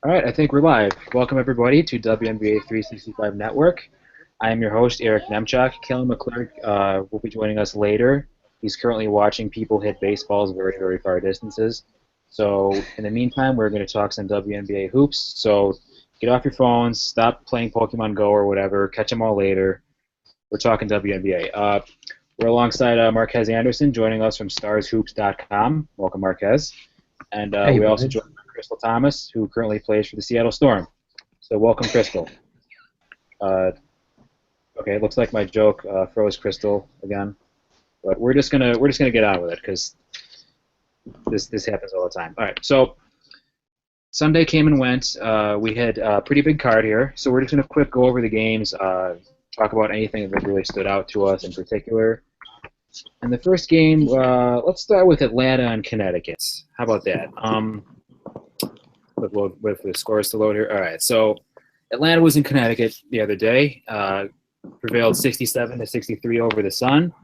All right, I think we're live. Welcome everybody to WNBA 365 Network. I am your host Eric Nemchuk. Kellen McClurg will be joining us later. He's currently watching people hit baseballs very, very far distances. So in the meantime, we're going to talk some WNBA hoops. So get off your phones, stop playing Pokemon Go or whatever. Catch them all later. We're talking WNBA. We're alongside Marquez Anderson, joining us from StarsHoops.com. Welcome, Marquez. And Hey, we also bud. joined by Crystal Thomas, who currently plays for the Seattle Storm. So welcome, Crystal. Okay, it looks like my joke froze Crystal again, but we're just gonna get on with it because this happens all the time. All right, so Sunday came and went. We had a pretty big card here, so we're just gonna quick go over the games, talk about anything that really stood out to us in particular. And the first game, let's start with Atlanta and Connecticut. How about that? With the scores to load here. All right, so Atlanta was in Connecticut the other day, prevailed 67 to 63 over the Sun,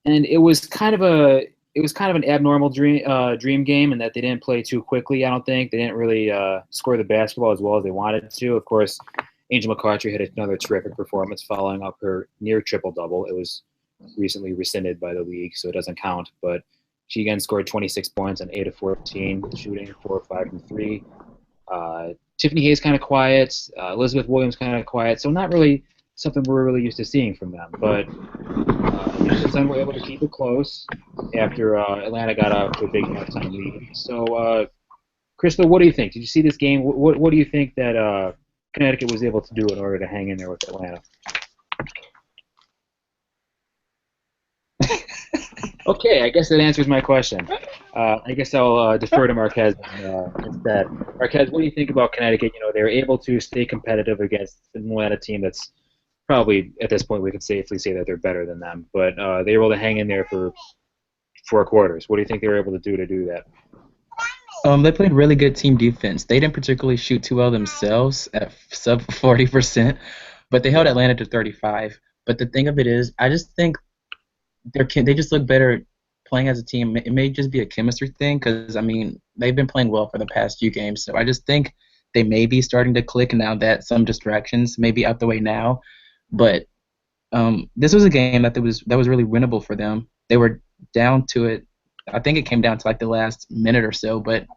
and it was kind of an abnormal dream game in that they didn't play too quickly. I don't think they didn't really score the basketball as well as they wanted to. Of course, Angel McCoughtry had another terrific performance following up her near triple double. It was recently rescinded by the league, so it doesn't count. But she again scored 26 points on 8 of 14, shooting 4 of 5 from 3. Tiffany Hayes kind of quiet, Elizabeth Williams kind of quiet, so not really something we're really used to seeing from them. But the Sun were able to keep it close after Atlanta got out to a big halftime lead. So, Crystal, what do you think? Did you see this game? What do you think that Connecticut was able to do in order to hang in there with Atlanta? Okay, I guess that answers my question. I guess I'll defer to Marquez instead. Marquez, what do you think about Connecticut? You know, they were able to stay competitive against an Atlanta team that's probably, at this point, we can safely say that they're better than them. But they were able to hang in there for 4 quarters. What do you think they were able to do that? They played really good team defense. They didn't particularly shoot too well themselves at sub 40%, but they held Atlanta to 35. But the thing of it is, I just think they just look better playing as a team. It may just be a chemistry thing because, I mean, they've been playing well for the past few games. So I just think they may be starting to click now that some distractions may be out the way now. But this was a game that was really winnable for them. They were down to it. I think it came down to like the last minute or so, but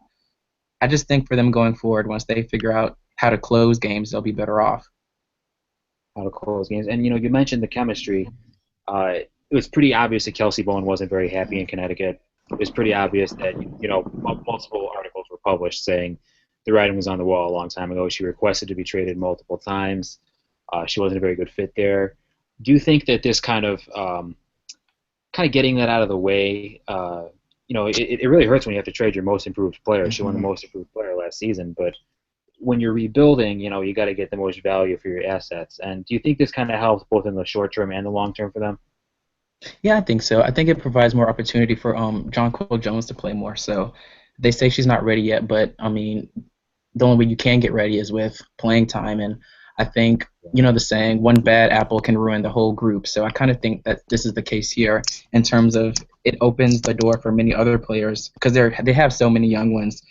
I just think for them going forward, once they figure out how to close games, they'll be better off. How to close games? And you know, you mentioned the chemistry. It was pretty obvious that Kelsey Bowen wasn't very happy in Connecticut. It was pretty obvious that multiple articles were published saying the writing was on the wall a long time ago. She requested to be traded multiple times. She wasn't a very good fit there. Do you think that this kind of getting that out of the way, it really hurts when you have to trade your most improved player. She won the most improved player last season, but when you're rebuilding, you got to get the most value for your assets. And do you think this kind of helps both in the short term and the long term for them? Yeah, I think so. I think it provides more opportunity for Jonquil Jones to play more. So they say she's not ready yet, but I mean, the only way you can get ready is with playing time. And I think, the saying, one bad apple can ruin the whole group. So I kind of think that this is the case here in terms of it opens the door for many other players because they have so many young ones.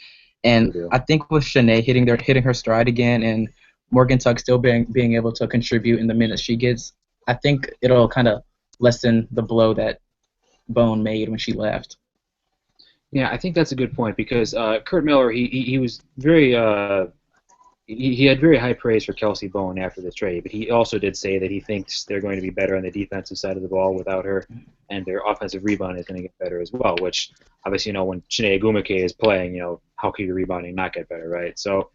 And I think with Shanae hitting her stride again and Morgan Tuck still being able to contribute in the minutes she gets, I think it'll kind of lessen the blow that Bone made when she left. Yeah, I think that's a good point because Kurt Miller, he was very he had very high praise for Kelsey Bowen after the trade, but he also did say that he thinks they're going to be better on the defensive side of the ball without her, and their offensive rebound is going to get better as well. Which obviously, when Chiney Agumake is playing, how can your rebounding not get better, right? So,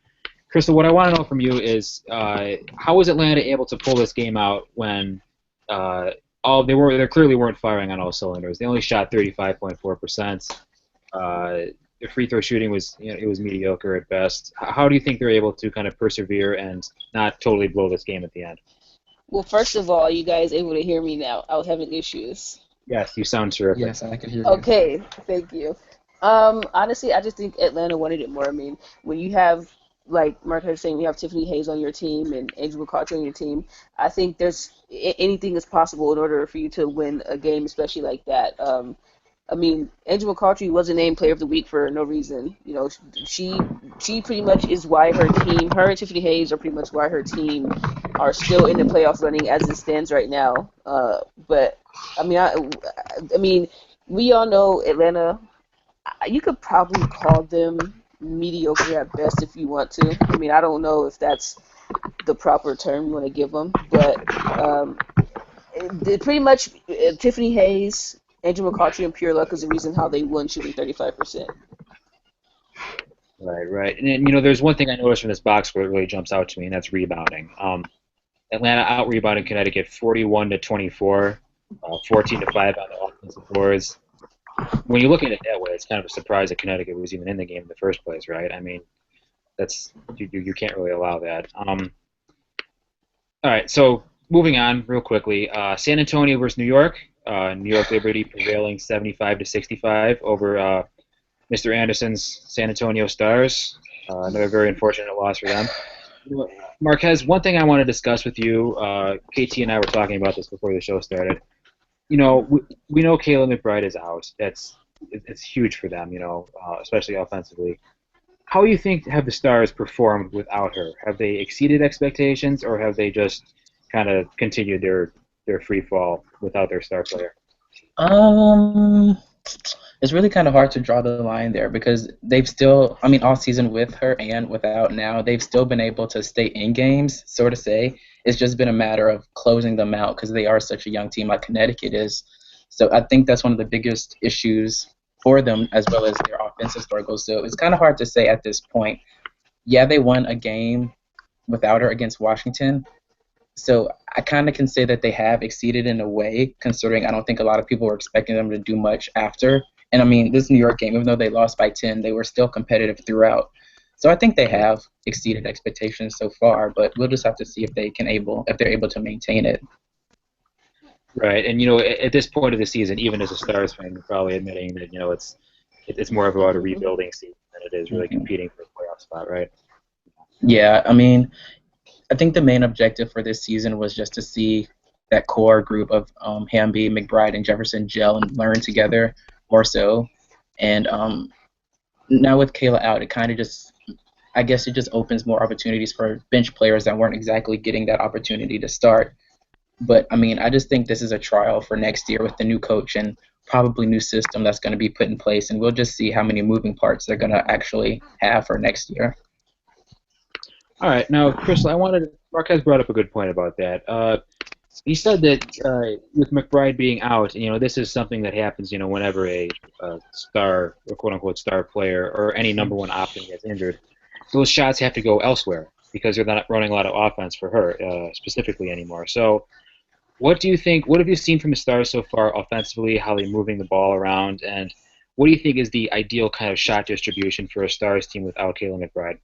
Crystal, what I want to know from you is how was Atlanta able to pull this game out when they clearly weren't firing on all cylinders. They only shot 35.4%. Their free throw shooting was it was mediocre at best. How do you think they're able to kind of persevere and not totally blow this game at the end? Well, first of all, you guys able to hear me now? I was having issues. Yes, you sound terrific. Yes, I can hear you. Okay, thank you. Honestly, I just think Atlanta wanted it more. I mean, when you have, like Mark was saying, you have Tiffany Hayes on your team and Angel McCoughtry on your team, I think anything is possible in order for you to win a game, especially like that. I mean, Angel McCoughtry wasn't named Player of the Week for no reason. You know, she pretty much is why her and Tiffany Hayes are pretty much why her team are still in the playoff running as it stands right now. But I mean, I mean, we all know Atlanta. You could probably call them mediocre at best if you want to. I mean, I don't know if that's the proper term you want to give them, but pretty much Tiffany Hayes, Angel McCoughtry, and pure luck is the reason how they won, shooting 35%. Right, right. And then, there's one thing I noticed from this box score that really jumps out to me, and that's rebounding. Atlanta out rebounded Connecticut 41 to 24, 14 to 5 on the offensive boards. When you look at it that way, it's kind of a surprise that Connecticut was even in the game in the first place, right? I mean, that's you can't really allow that. All right, so moving on real quickly, San Antonio versus New York. New York Liberty prevailing 75 to 65 over Mr. Anderson's San Antonio Stars. Another very unfortunate loss for them. Marquez, one thing I want to discuss with you, KT and I were talking about this before the show started. We know Kayla McBride is out. It's huge for them, especially offensively. How do you think have the Stars performed without her? Have they exceeded expectations, or have they just kind of continued their free fall without their star player? It's really kind of hard to draw the line there because they've still, I mean, all season with her and without now, they've still been able to stay in games, so to say. It's just been a matter of closing them out because they are such a young team like Connecticut is. So I think that's one of the biggest issues for them as well as their offensive struggles. So it's kind of hard to say at this point. Yeah, they won a game without her against Washington, so I kind of can say that they have exceeded in a way, considering I don't think a lot of people were expecting them to do much after. And I mean, this New York game, even though they lost by 10, they were still competitive throughout. So I think they have exceeded expectations so far, but we'll just have to see if if they're able to maintain it. Right, and at this point of the season, even as a Stars fan, you're probably admitting that it's more about a rebuilding season than it is really competing for a playoff spot, right? Yeah, I mean, I think the main objective for this season was just to see that core group of Hamby, McBride, and Jefferson gel and learn together more so. And now with Kayla out, it kind of I guess it just opens more opportunities for bench players that weren't exactly getting that opportunity to start. But, I mean, I just think this is a trial for next year with the new coach and probably new system that's going to be put in place. And we'll just see how many moving parts they're going to actually have for next year. All right, now, Crystal, Marquez brought up a good point about that. He said that with McBride being out, this is something that happens, whenever a star or quote-unquote star player or any number one option gets injured, those shots have to go elsewhere because they're not running a lot of offense for her specifically anymore. So what do you think, what have you seen from the Stars so far offensively, how they're moving the ball around, and what do you think is the ideal kind of shot distribution for a Stars team without Kayla McBride?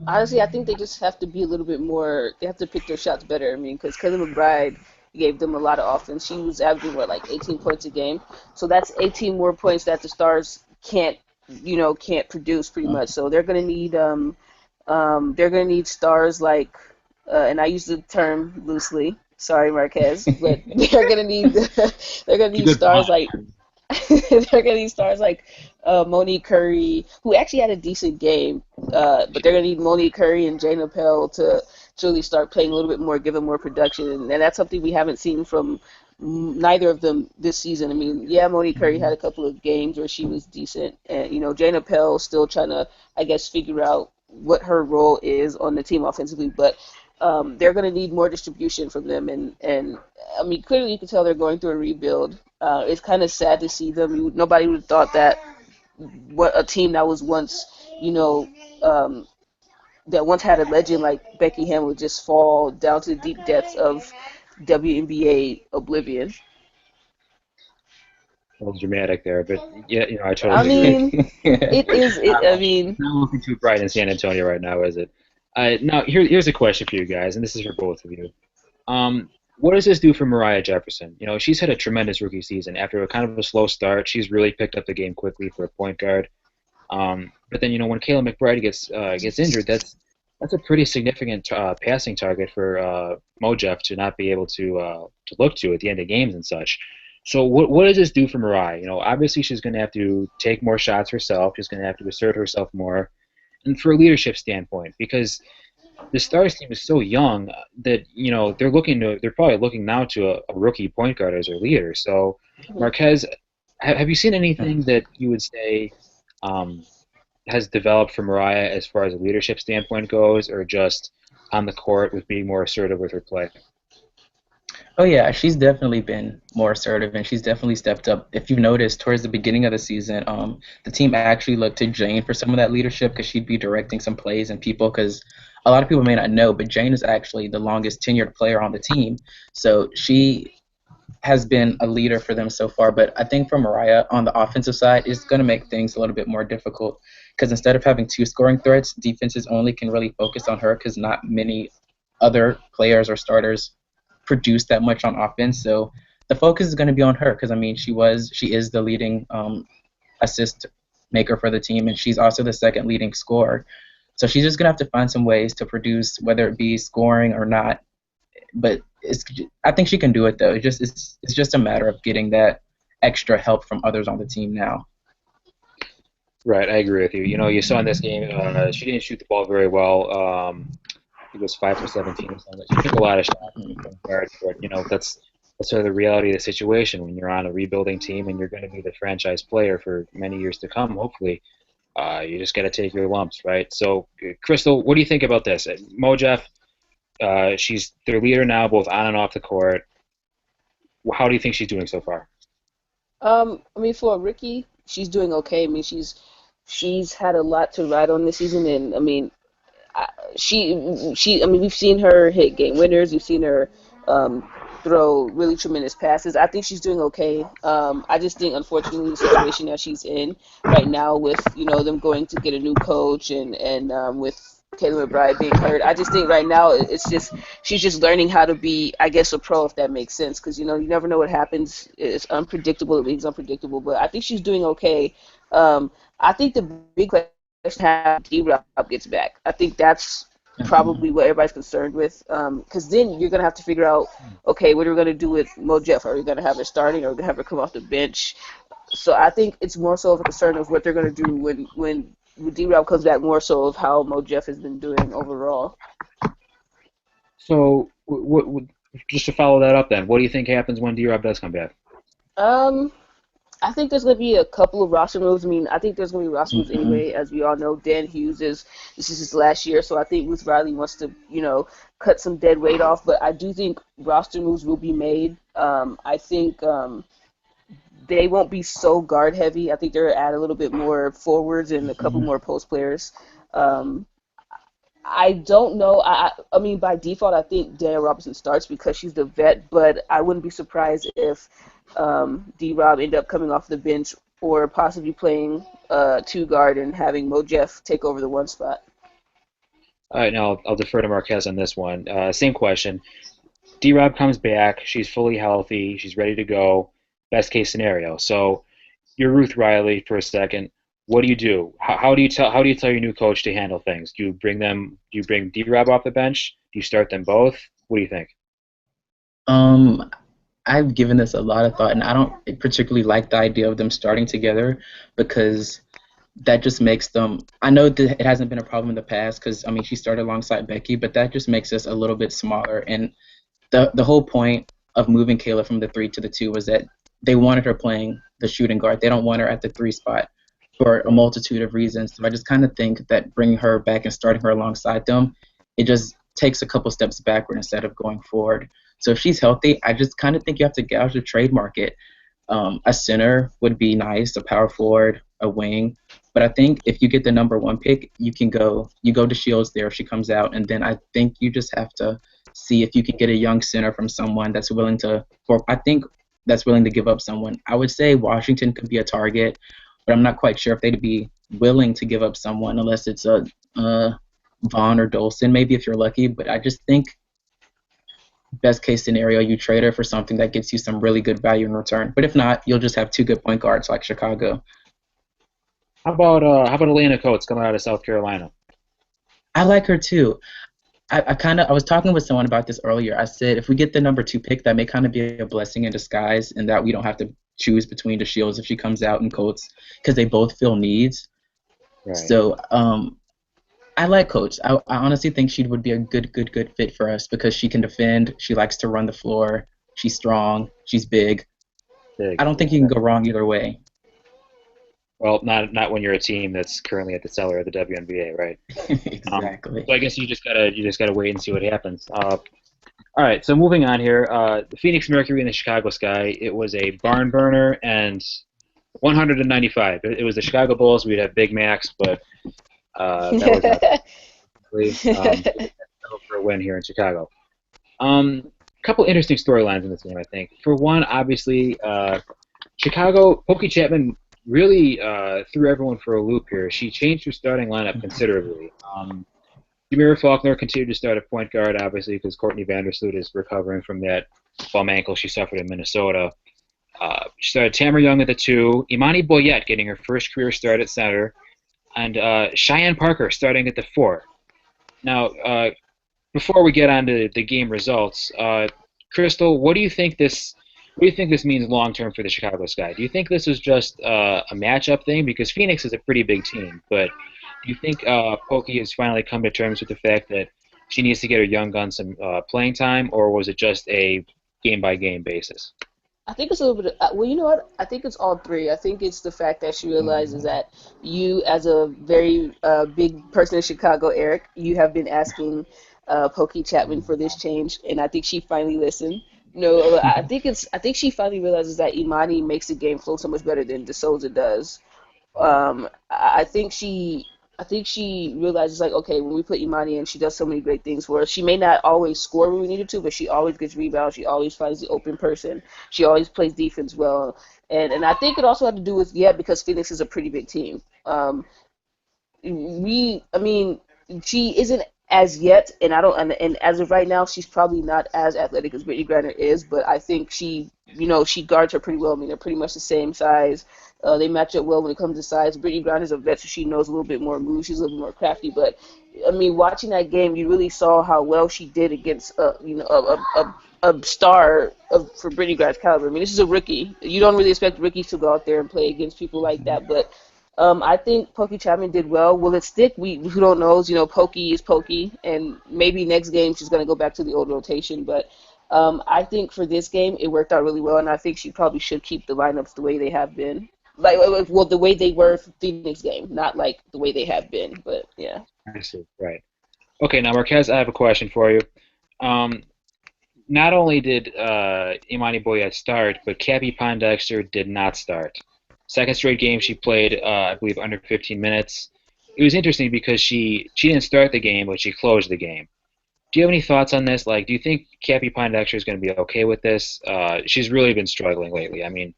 Honestly, I think they just have to be a little bit more. They have to pick their shots better. I mean, because Kayla McBride gave them a lot of offense. She was averaging like 18 points a game. So that's 18 more points that the Stars can't produce pretty much. So they're gonna need stars like, and I use the term loosely. Sorry, Marquez, but they're gonna need stars like. They're gonna need stars like Monique Curry, who actually had a decent game, but they're gonna need Monique Curry and Jane Appel to really start playing a little bit more, give them more production, and that's something we haven't seen from neither of them this season. I mean, yeah, Monique Curry had a couple of games where she was decent, and Jane Appel still trying to, I guess, figure out what her role is on the team offensively, but they're going to need more distribution from them, and I mean, clearly you can tell they're going through a rebuild. It's kind of sad to see them. Nobody would have thought that what a team that was once, that once had a legend like Becky Hammond would just fall down to the deep depths of WNBA oblivion. A little dramatic there, but yeah, I totally I agree. mean, it is. I mean, Not looking too bright in San Antonio right now, is it? Now, here's a question for you guys, and this is for both of you. What does this do for Mariah Jefferson? She's had a tremendous rookie season. After a kind of a slow start, she's really picked up the game quickly for a point guard. But then, when Kayla McBride gets injured, that's a pretty significant passing target for Mo Jeff to not be able to look to at the end of games and such. So what does this do for Mariah? Obviously she's going to have to take more shots herself. She's going to have to assert herself more, and for a leadership standpoint, because the Stars team is so young that they're probably looking now to a rookie point guard as their leader. So Mhm. Marquez, have you seen anything that you would say um, has developed for Mariah as far as a leadership standpoint goes, or just on the court with being more assertive with her play? Oh yeah, she's definitely been more assertive and she's definitely stepped up. If you noticed, towards the beginning of the season, the team actually looked to Jane for some of that leadership because she'd be directing some plays and people. Because a lot of people may not know, but Jane is actually the longest tenured player on the team, so she has been a leader for them so far. But I think for Mariah on the offensive side, it's going to make things a little bit more difficult because instead of having two scoring threats, defenses only can really focus on her because not many other players or starters produce that much on offense. So the focus is going to be on her because I mean she is the leading assist maker for the team and she's also the second leading scorer. So she's just gonna have to find some ways to produce, whether it be scoring or not. But I think she can do it though. It's just a matter of getting that extra help from others on the team now. Right, I agree with you. You saw in this game, she didn't shoot the ball very well. I think it was 5 for 17 or something. She took a lot of shots from point guard, but that's sort of the reality of the situation when you're on a rebuilding team and you're going to be the franchise player for many years to come. Hopefully, you just got to take your lumps, right? So, Crystal, what do you think about this? Mojef, she's their leader now, both on and off the court. How do you think she's doing so far? I mean, for a rookie, she's doing okay. I mean, she's had a lot to ride on this season, and I mean, I, I mean, we've seen her hit game winners. We've seen her um, throw really tremendous passes. I think she's doing okay. I just think, unfortunately, the situation that she's in right now, with them going to get a new coach and with Caleb McBride being hurt, I just think right now it's just she's just learning how to be, I guess, a pro, if that makes sense. Because you never know what happens. It's unpredictable. The league's unpredictable, but I think she's doing okay. I think the big question is how D-Rob gets back. I think that's Mhm. probably what everybody's concerned with. Because then you're gonna have to figure out, okay, what are we gonna do with Mo Jeff? Are we gonna have her starting, or are we gonna have her come off the bench? So I think it's more so of a concern of what they're gonna do when D-Rob comes back, more so of how Mo Jeff has been doing overall. So, just to follow that up, then, what do you think happens when D-Rob does come back? Um, I think there's going to be a couple of roster moves. I mean, I think there's going to be roster moves Mhm. anyway. As we all know, Dan Hughes this is his last year, so I think Ruth Riley wants to, cut some dead weight off. But I do think roster moves will be made. I think they won't be so guard heavy. I think they're add a little bit more forwards and a couple Mhm. more post players. Um, I don't know. I mean, by default, I think Danielle Robinson starts because she's the vet, but I wouldn't be surprised if D Rob ended up coming off the bench or possibly playing two guard and having Mo Jeff take over the one spot. All right, now I'll defer to Marquez on this one. Same question. D-Rob comes back. She's fully healthy. She's ready to go. Best case scenario. So you're Ruth Riley for a second. What do you do? How do you tell your new coach to handle things? Do you bring D-Rob off the bench? Do you start them both? What do you think? Um, I've given this a lot of thought, and I don't particularly like the idea of them starting together because that just makes them. I know that it hasn't been a problem in the past because I mean she started alongside Becky, but that just makes us a little bit smaller. And the whole point of moving Kayla from the three to the two was that they wanted her playing the shooting guard. They don't want her at the three spot for a multitude of reasons. So I just kind of think that bringing her back and starting her alongside them, it just takes a couple steps backward instead of going forward. So if she's healthy, I just kind of think you have to gouge the trade market. A center would be nice, a power forward, a wing. But I think if you get the number one pick, you go to Shields there if she comes out, and then I think you just have to see if you can get a young center from someone that's willing to. For I think that's willing to give up someone. I would say Washington could be a target, but I'm not quite sure if they'd be willing to give up someone unless it's a Vaughn or Dolson, maybe if you're lucky. But I just think best case scenario, you trade her for something that gets you some really good value in return. But if not, you'll just have two good point guards like Chicago. How about Elena Coates coming out of South Carolina? I like her too. I was talking with someone about this earlier. I said if we get the number 2 pick, that may kind of be a blessing in disguise, and that we don't have to choose between the Shields if she comes out in Colts, because they both fill needs. Right. So I like Coach. I honestly think she would be a good fit for us because she can defend. She likes to run the floor. She's strong. She's big. Big. I don't think you can go wrong either way. Well, not when you're a team that's currently at the cellar of the WNBA, right? Exactly. So I guess you just gotta wait and see what happens. All right, so moving on here, the Phoenix Mercury and the Chicago Sky. It was a barn burner and 195. It was the Chicago Bulls. We'd have Big Macs, but that was not for a win here in Chicago. Couple interesting storylines in this game, I think. For one, obviously, Chicago, Pokey Chapman really threw everyone for a loop here. She changed her starting lineup considerably. Jamira Faulkner continued to start at point guard, obviously, because Courtney Vandersloot is recovering from that bum ankle she suffered in Minnesota. She started Tamara Young at the 2, Imani Boyette getting her first career start at center, and Cheyenne Parker starting at the 4. Now, before we get on to the game results, Crystal, what do you think this means long term for the Chicago Sky? Do you think this is just a matchup thing? Because Phoenix is a pretty big team, but do you think Pokey has finally come to terms with the fact that she needs to get her young gun some playing time, or was it just a game by game basis? I think it's a little bit well, you know what? I think it's all three. I think it's the fact that she realizes that you, as a very big person in Chicago, Eric, you have been asking Pokey Chapman for this change, and I think she finally listened. No, I think she finally realizes that Imani makes the game flow so much better than De Souza does. I think she realizes, like, okay, when we put Imani in, she does so many great things for us. She may not always score when we need her to, but she always gets rebounds. She always finds the open person. She always plays defense well. And I think it also had to do with, because Phoenix is a pretty big team. I mean, she isn't as yet, and I don't, and as of right now, she's probably not as athletic as Brittany Griner is, but I think she guards her pretty well. I mean, they're pretty much the same size. They match up well when it comes to size. Brittany Griner is a vet, so she knows a little bit more moves. She's a little bit more crafty, but I mean, watching that game, you really saw how well she did against, a star for Brittany Griner's caliber. I mean, this is a rookie. You don't really expect rookies to go out there and play against people like that, but I think Pokey Chapman did well. Will it stick? Who don't knows? Pokey is Pokey, and maybe next game she's going to go back to the old rotation. But I think for this game it worked out really well, and I think she probably should keep the lineups the way they have been. Well, the way they were for Phoenix game, not like the way they have been. But yeah. I see. Right. Okay, now Marquez, I have a question for you. Not only did Imani Boyette start, but Cappie Pondexter did not start. Second straight game she played, I believe, under 15 minutes. It was interesting because she didn't start the game, but she closed the game. Do you have any thoughts on this? Like, do you think Cappie Pondexter is going to be okay with this? She's really been struggling lately. I mean,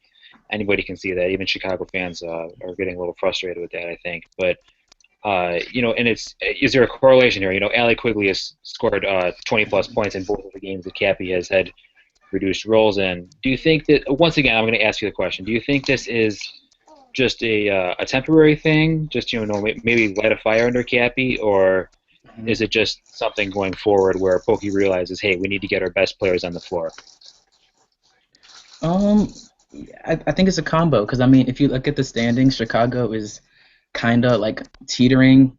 anybody can see that. Even Chicago fans are getting a little frustrated with that, I think. But and is there a correlation here? Allie Quigley has scored 20-plus points in both of the games that Cappie has had reduced roles in. Do you think that, once again, I'm going to ask you the question, do you think this is just a temporary thing, just, maybe light a fire under Cappie, or is it just something going forward where Pokey realizes, hey, we need to get our best players on the floor? I think it's a combo, because, I mean, if you look at the standings, Chicago is kind of like teetering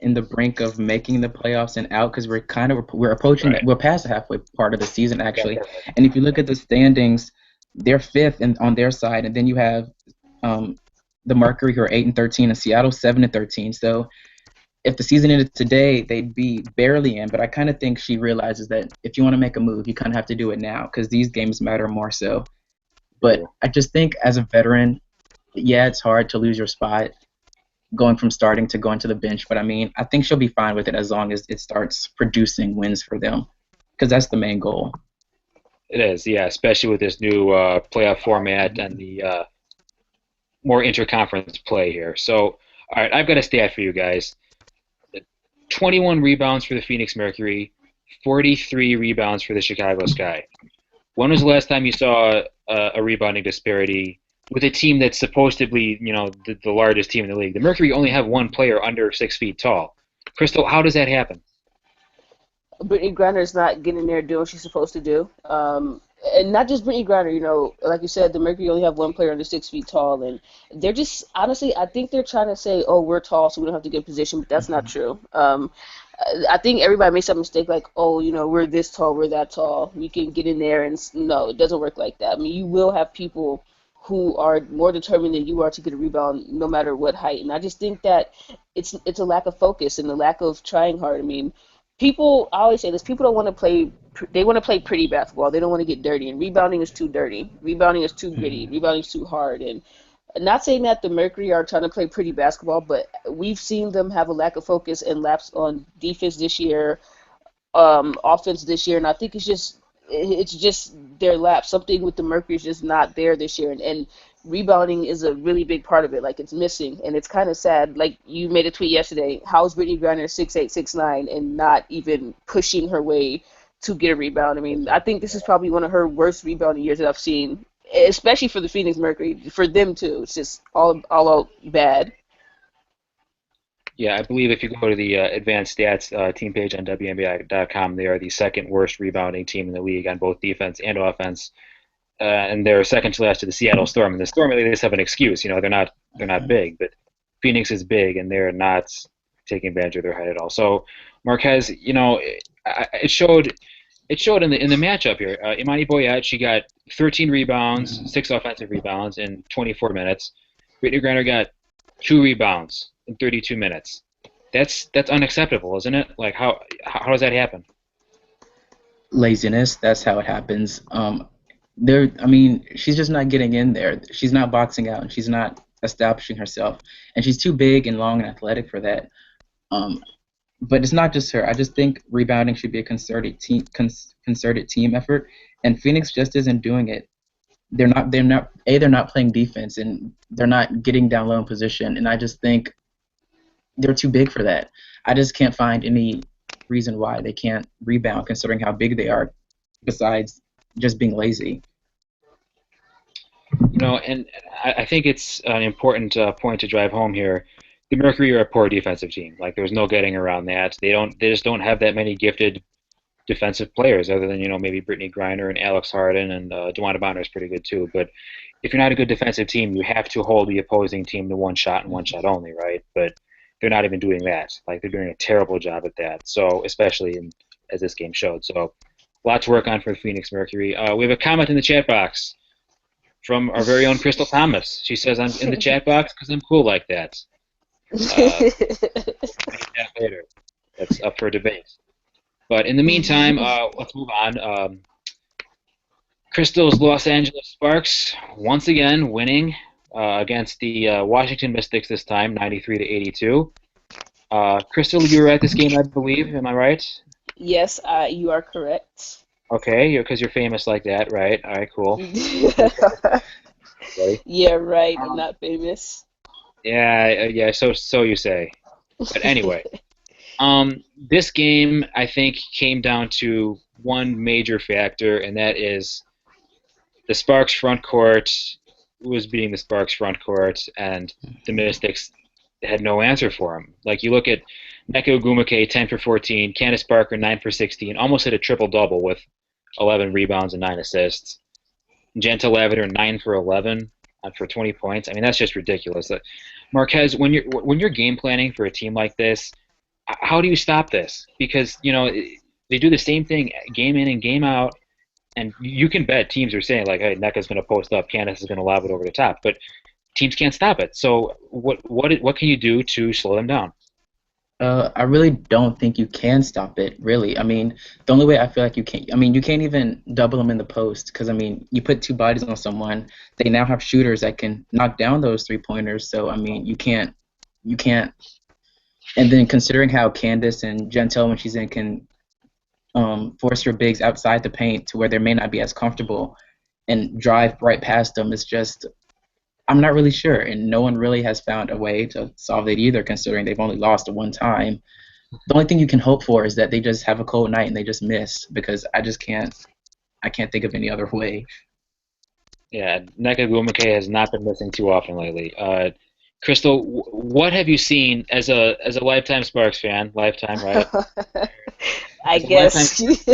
in the brink of making the playoffs and out, because we're approaching, right. We're past the halfway part of the season, actually. Yeah. And if you look at the standings, they're fifth on their side, and then you have the Mercury, who are 8-13, and Seattle 7-13. So if the season ended today, they'd be barely in. But I kind of think she realizes that if you want to make a move, you kind of have to do it now, because these games matter more so. But I just think as a veteran, it's hard to lose your spot going from starting to going to the bench. But, I mean, I think she'll be fine with it as long as it starts producing wins for them, because that's the main goal. It is, yeah, especially with this new playoff format and the more interconference play here. So, all right, I've got a stat for you guys. 21 rebounds for the Phoenix Mercury, 43 rebounds for the Chicago Sky. When was the last time you saw a rebounding disparity with a team that's supposedly, the largest team in the league? The Mercury only have one player under 6 feet tall. Crystal, how does that happen? Brittany Griner's not getting there doing what she's supposed to do. And not just Brittany Griner, like you said, the Mercury only have one player under 6 feet tall, and they're just honestly, I think they're trying to say, oh, we're tall, so we don't have to get position, but that's not true. I think everybody makes that mistake, like, oh, we're this tall, we're that tall, we can get in there, and no, it doesn't work like that. I mean, you will have people who are more determined than you are to get a rebound, no matter what height, and I just think that it's a lack of focus and a lack of trying hard. I mean, I always say this, people don't want to play, they want to play pretty basketball. They don't want to get dirty, and rebounding is too dirty. Rebounding is too gritty. Rebounding is too hard. And not saying that the Mercury are trying to play pretty basketball, but we've seen them have a lack of focus and lapse on defense this year, offense this year, and I think it's just their lap. Something with the Mercury is just not there this year, and rebounding is a really big part of it. Like, it's missing, and it's kind of sad. Like, you made a tweet yesterday, how is Brittany Griner 6'8", 6'9", and not even pushing her way to get a rebound? I mean, I think this is probably one of her worst rebounding years that I've seen, especially for the Phoenix Mercury. For them too, it's just all out bad. Yeah, I believe if you go to the advanced stats team page on WNBA.com, they are the second worst rebounding team in the league on both defense and offense, and they're second to last to the Seattle Storm. And the Storm, they just have an excuse. They're not big, but Phoenix is big, and they're not taking advantage of their height at all. So Marquez, it showed in the matchup here. Imani Boyette, she got 13 rebounds, 6 offensive rebounds in 24 minutes. Brittany Griner got 2 rebounds in 32 minutes. That's unacceptable, isn't it? Like, how does that happen? Laziness. That's how it happens. She's just not getting in there. She's not boxing out, and she's not establishing herself. And she's too big and long and athletic for that. But it's not just her. I just think rebounding should be a concerted team effort, and Phoenix just isn't doing it. They're not playing defense, and they're not getting down low in position, and I just think they're too big for that. I just can't find any reason why they can't rebound, considering how big they are, besides just being lazy. And I think it's an important point to drive home here. The Mercury are a poor defensive team. Like, there's no getting around that. They just don't have that many gifted defensive players, other than maybe Brittany Griner and Alex Harden, and DeWanda Bonner is pretty good too. But if you're not a good defensive team, you have to hold the opposing team to one shot and one shot only, right? But they're not even doing that. Like, they're doing a terrible job at that. So, especially as this game showed. So, a lot to work on for the Phoenix Mercury. We have a comment in the chat box from our very own Crystal Thomas. She says, "I'm in the chat box because I'm cool like that." Later. That's up for debate. But in the meantime, let's move on. Crystal's Los Angeles Sparks once again winning against the Washington Mystics this time, 93-82. Crystal, you were at this game, I believe. Am I right? Yes, you are correct. Okay, because you're famous like that, right? All right, cool. Yeah, right. I'm not famous. Yeah. So you say. But anyway, this game I think came down to one major factor, and that is the Sparks front court was beating the Sparks front court, and the Mystics had no answer for him. Like, you look at Nneka Ogwumike, 10 for 14, Candace Parker, 9 for 16, almost hit a triple-double with 11 rebounds and 9 assists. Genta Lavender, 9 for 11 for 20 points. I mean, that's just ridiculous. Marquez, when you're game planning for a team like this, how do you stop this? Because, they do the same thing game in and game out, and you can bet teams are saying, like, hey, Nneka's going to post up, Candace is going to lob it over the top. But teams can't stop it. So what can you do to slow them down? I really don't think you can stop it, really. I mean, the only way I feel like you can't even double them in the post, because, you put 2 bodies on someone, they now have shooters that can knock down those 3-pointers, so, you can't. And then considering how Candace and Gentel, when she's in, can force her bigs outside the paint to where they may not be as comfortable and drive right past them, it's just, I'm not really sure, and no one really has found a way to solve it either, considering they've only lost one time. The only thing you can hope for is that they just have a cold night and they just miss, because I can't think of any other way. Yeah, Nneka Ogwumike has not been missing too often lately. Crystal, what have you seen as a lifetime Sparks fan? Lifetime, right? I Because a lot of guess. times,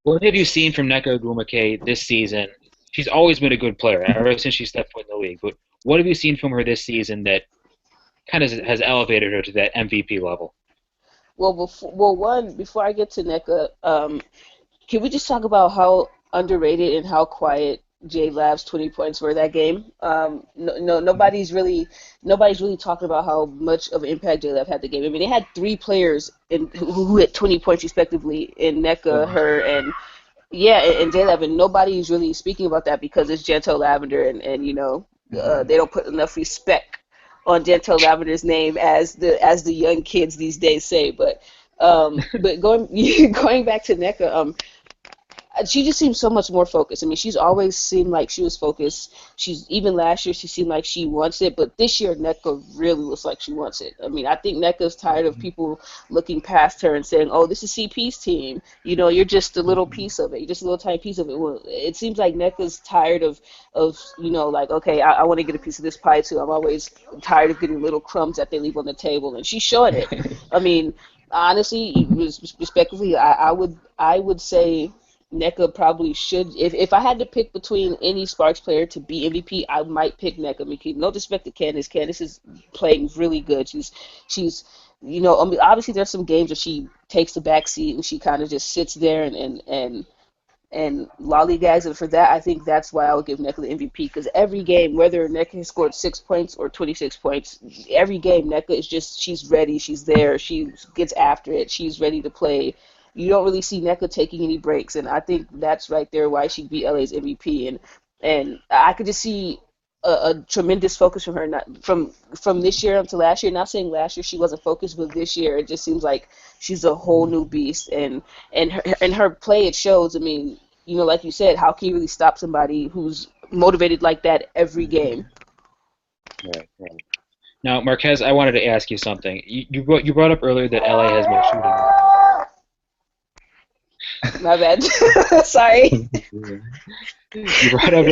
what have you seen from Nneka Ogwumike this season? She's always been a good player ever since she stepped foot in the league. But what have you seen from her this season that kind of has elevated her to that MVP level? Before I get to NECA, can we just talk about how underrated and how quiet J Lab's 20 points were that game? Nobody's really talking about how much of an impact J Lab had the game. I mean, they had three players who hit 20 points respectively in Oh, NECA, wow. her, and yeah, and J-Lab, and nobody's really speaking about that because it's Janto Lavender, and they don't put enough respect on Janto Lavender's name as the young kids these days say. But going going back to NECA, she just seems so much more focused. I mean, she's always seemed like she was focused. She's even last year she seemed like she wants it, but this year NECA really looks like she wants it. I mean, I think NECA's tired of people looking past her and saying, "Oh, this is CP's team. You're just a little piece of it. You're just a little tiny piece of it." Well, it seems like NECA's tired of like, okay, I want to get a piece of this pie too. I'm always tired of getting little crumbs that they leave on the table, and she's showing it. I mean, honestly, respectfully, I would say NECA probably should. If I had to pick between any Sparks player to be MVP, I might pick NECA. I mean, no disrespect to Candace. Candace is playing really good. She's I mean, obviously there's some games where she takes the back seat and she kind of just sits there and lollygags. And for that, I think that's why I would give NECA the MVP, because every game, whether NECA has scored 6 points or 26 points, every game NECA is just, she's ready, she's there, she gets after it, she's ready to play. You don't really see NECA taking any breaks, and I think that's right there why she beat LA's MVP. And I could just see a tremendous focus from her, not from this year up to last year. Not saying last year she wasn't focused, but this year it just seems like she's a whole new beast. And her play, it shows. I mean, like you said, how can you really stop somebody who's motivated like that every game? Right, right. Now, Marquez, I wanted to ask you something. You brought up earlier that LA has more shooting. My bad. Sorry. You brought up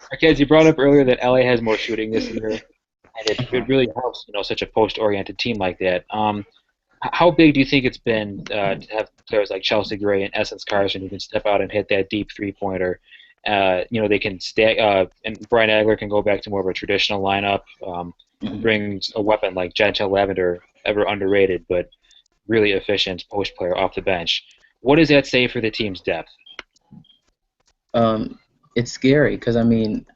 Marquez. You brought up earlier that LA has more shooting this year, and it really helps, such a post-oriented team like that. How big do you think it's been to have players like Chelsea Gray and Essence Carson who can step out and hit that deep three-pointer? They can stack, and Brian Agler can go back to more of a traditional lineup. Brings a weapon like Gentle Lavender, ever underrated, but really efficient post player off the bench. What does that say for the team's depth? Um, it's scary because I mean,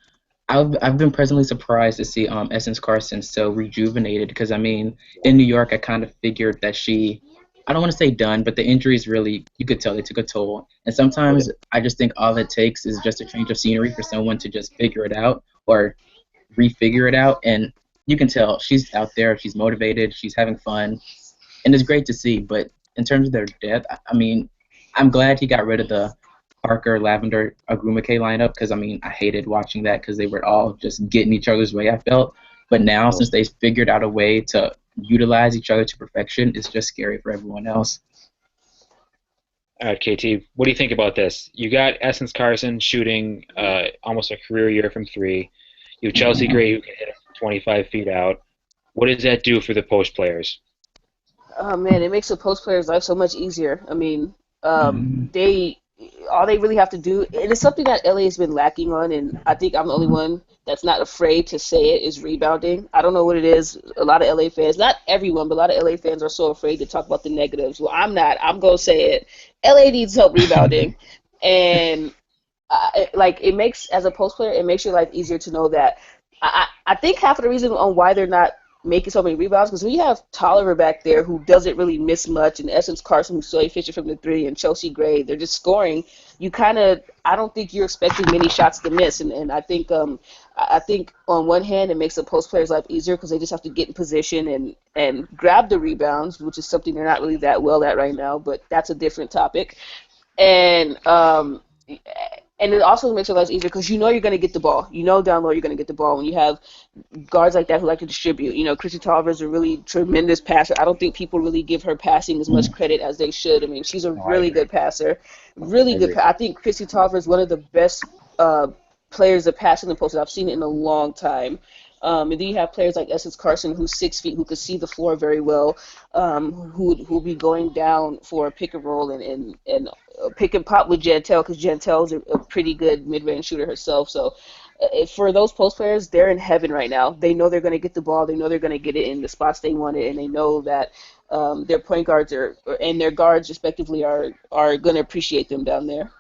I've been pleasantly surprised to see Essence Carson so rejuvenated because I mean, in New York I kind of figured that I don't want to say done, but the injuries really, you could tell they took a toll. And sometimes I just think all it takes is just a change of scenery for someone to just figure it out or refigure it out. And you can tell she's out there, she's motivated, she's having fun, and it's great to see. But in terms of their depth, I mean, I'm glad he got rid of the Parker, Lavender, Agrumake lineup because I mean I hated watching that because they were all just getting each other's way. I felt, but now since they figured out a way to utilize each other to perfection, it's just scary for everyone else. All right, KT, what do you think about this? You got Essence Carson shooting almost a career year from three. You have Chelsea Gray who can hit it from 25 feet out. What does that do for the post players? Oh man, it makes the post players' life so much easier. I mean, they all they really have to do, and it's something that LA has been lacking on, and I think I'm the only one that's not afraid to say it, is rebounding. I don't know what it is. A lot of LA fans, not everyone, but a lot of LA fans are so afraid to talk about the negatives. Well, I'm not. I'm gonna say it. LA needs help rebounding, and like it makes, as a post player, it makes your life easier to know that. I think half of the reason on why they're not making so many rebounds because when you have Tolliver back there who doesn't really miss much, and Essence Carson who's so efficient from the three, and Chelsea Gray, they're just scoring. I don't think you're expecting many shots to miss, and I think on one hand it makes the post players' life easier because they just have to get in position and grab the rebounds, which is something they're not really that well at right now, but that's a different topic. And it also makes your life easier because you're going to get the ball. Down low you're going to get the ball when you have guards like that who like to distribute. Chrissy Tolliver is a really tremendous passer. I don't think people really give her passing as much credit as they should. I mean, she's a really good passer. Really good. I think Chrissy Tolliver is one of the best players to pass in the post. I've seen it in a long time. And then you have players like Essence Carson, who's 6 feet, who could see the floor very well, who'll be going down for a pick and roll and pick and pop with Jantel, because Jantel's a pretty good mid-range shooter herself. So for those post players, they're in heaven right now. They know they're going to get the ball. They know they're going to get it in the spots they want it, and they know that their point guards and their guards respectively are going to appreciate them down there.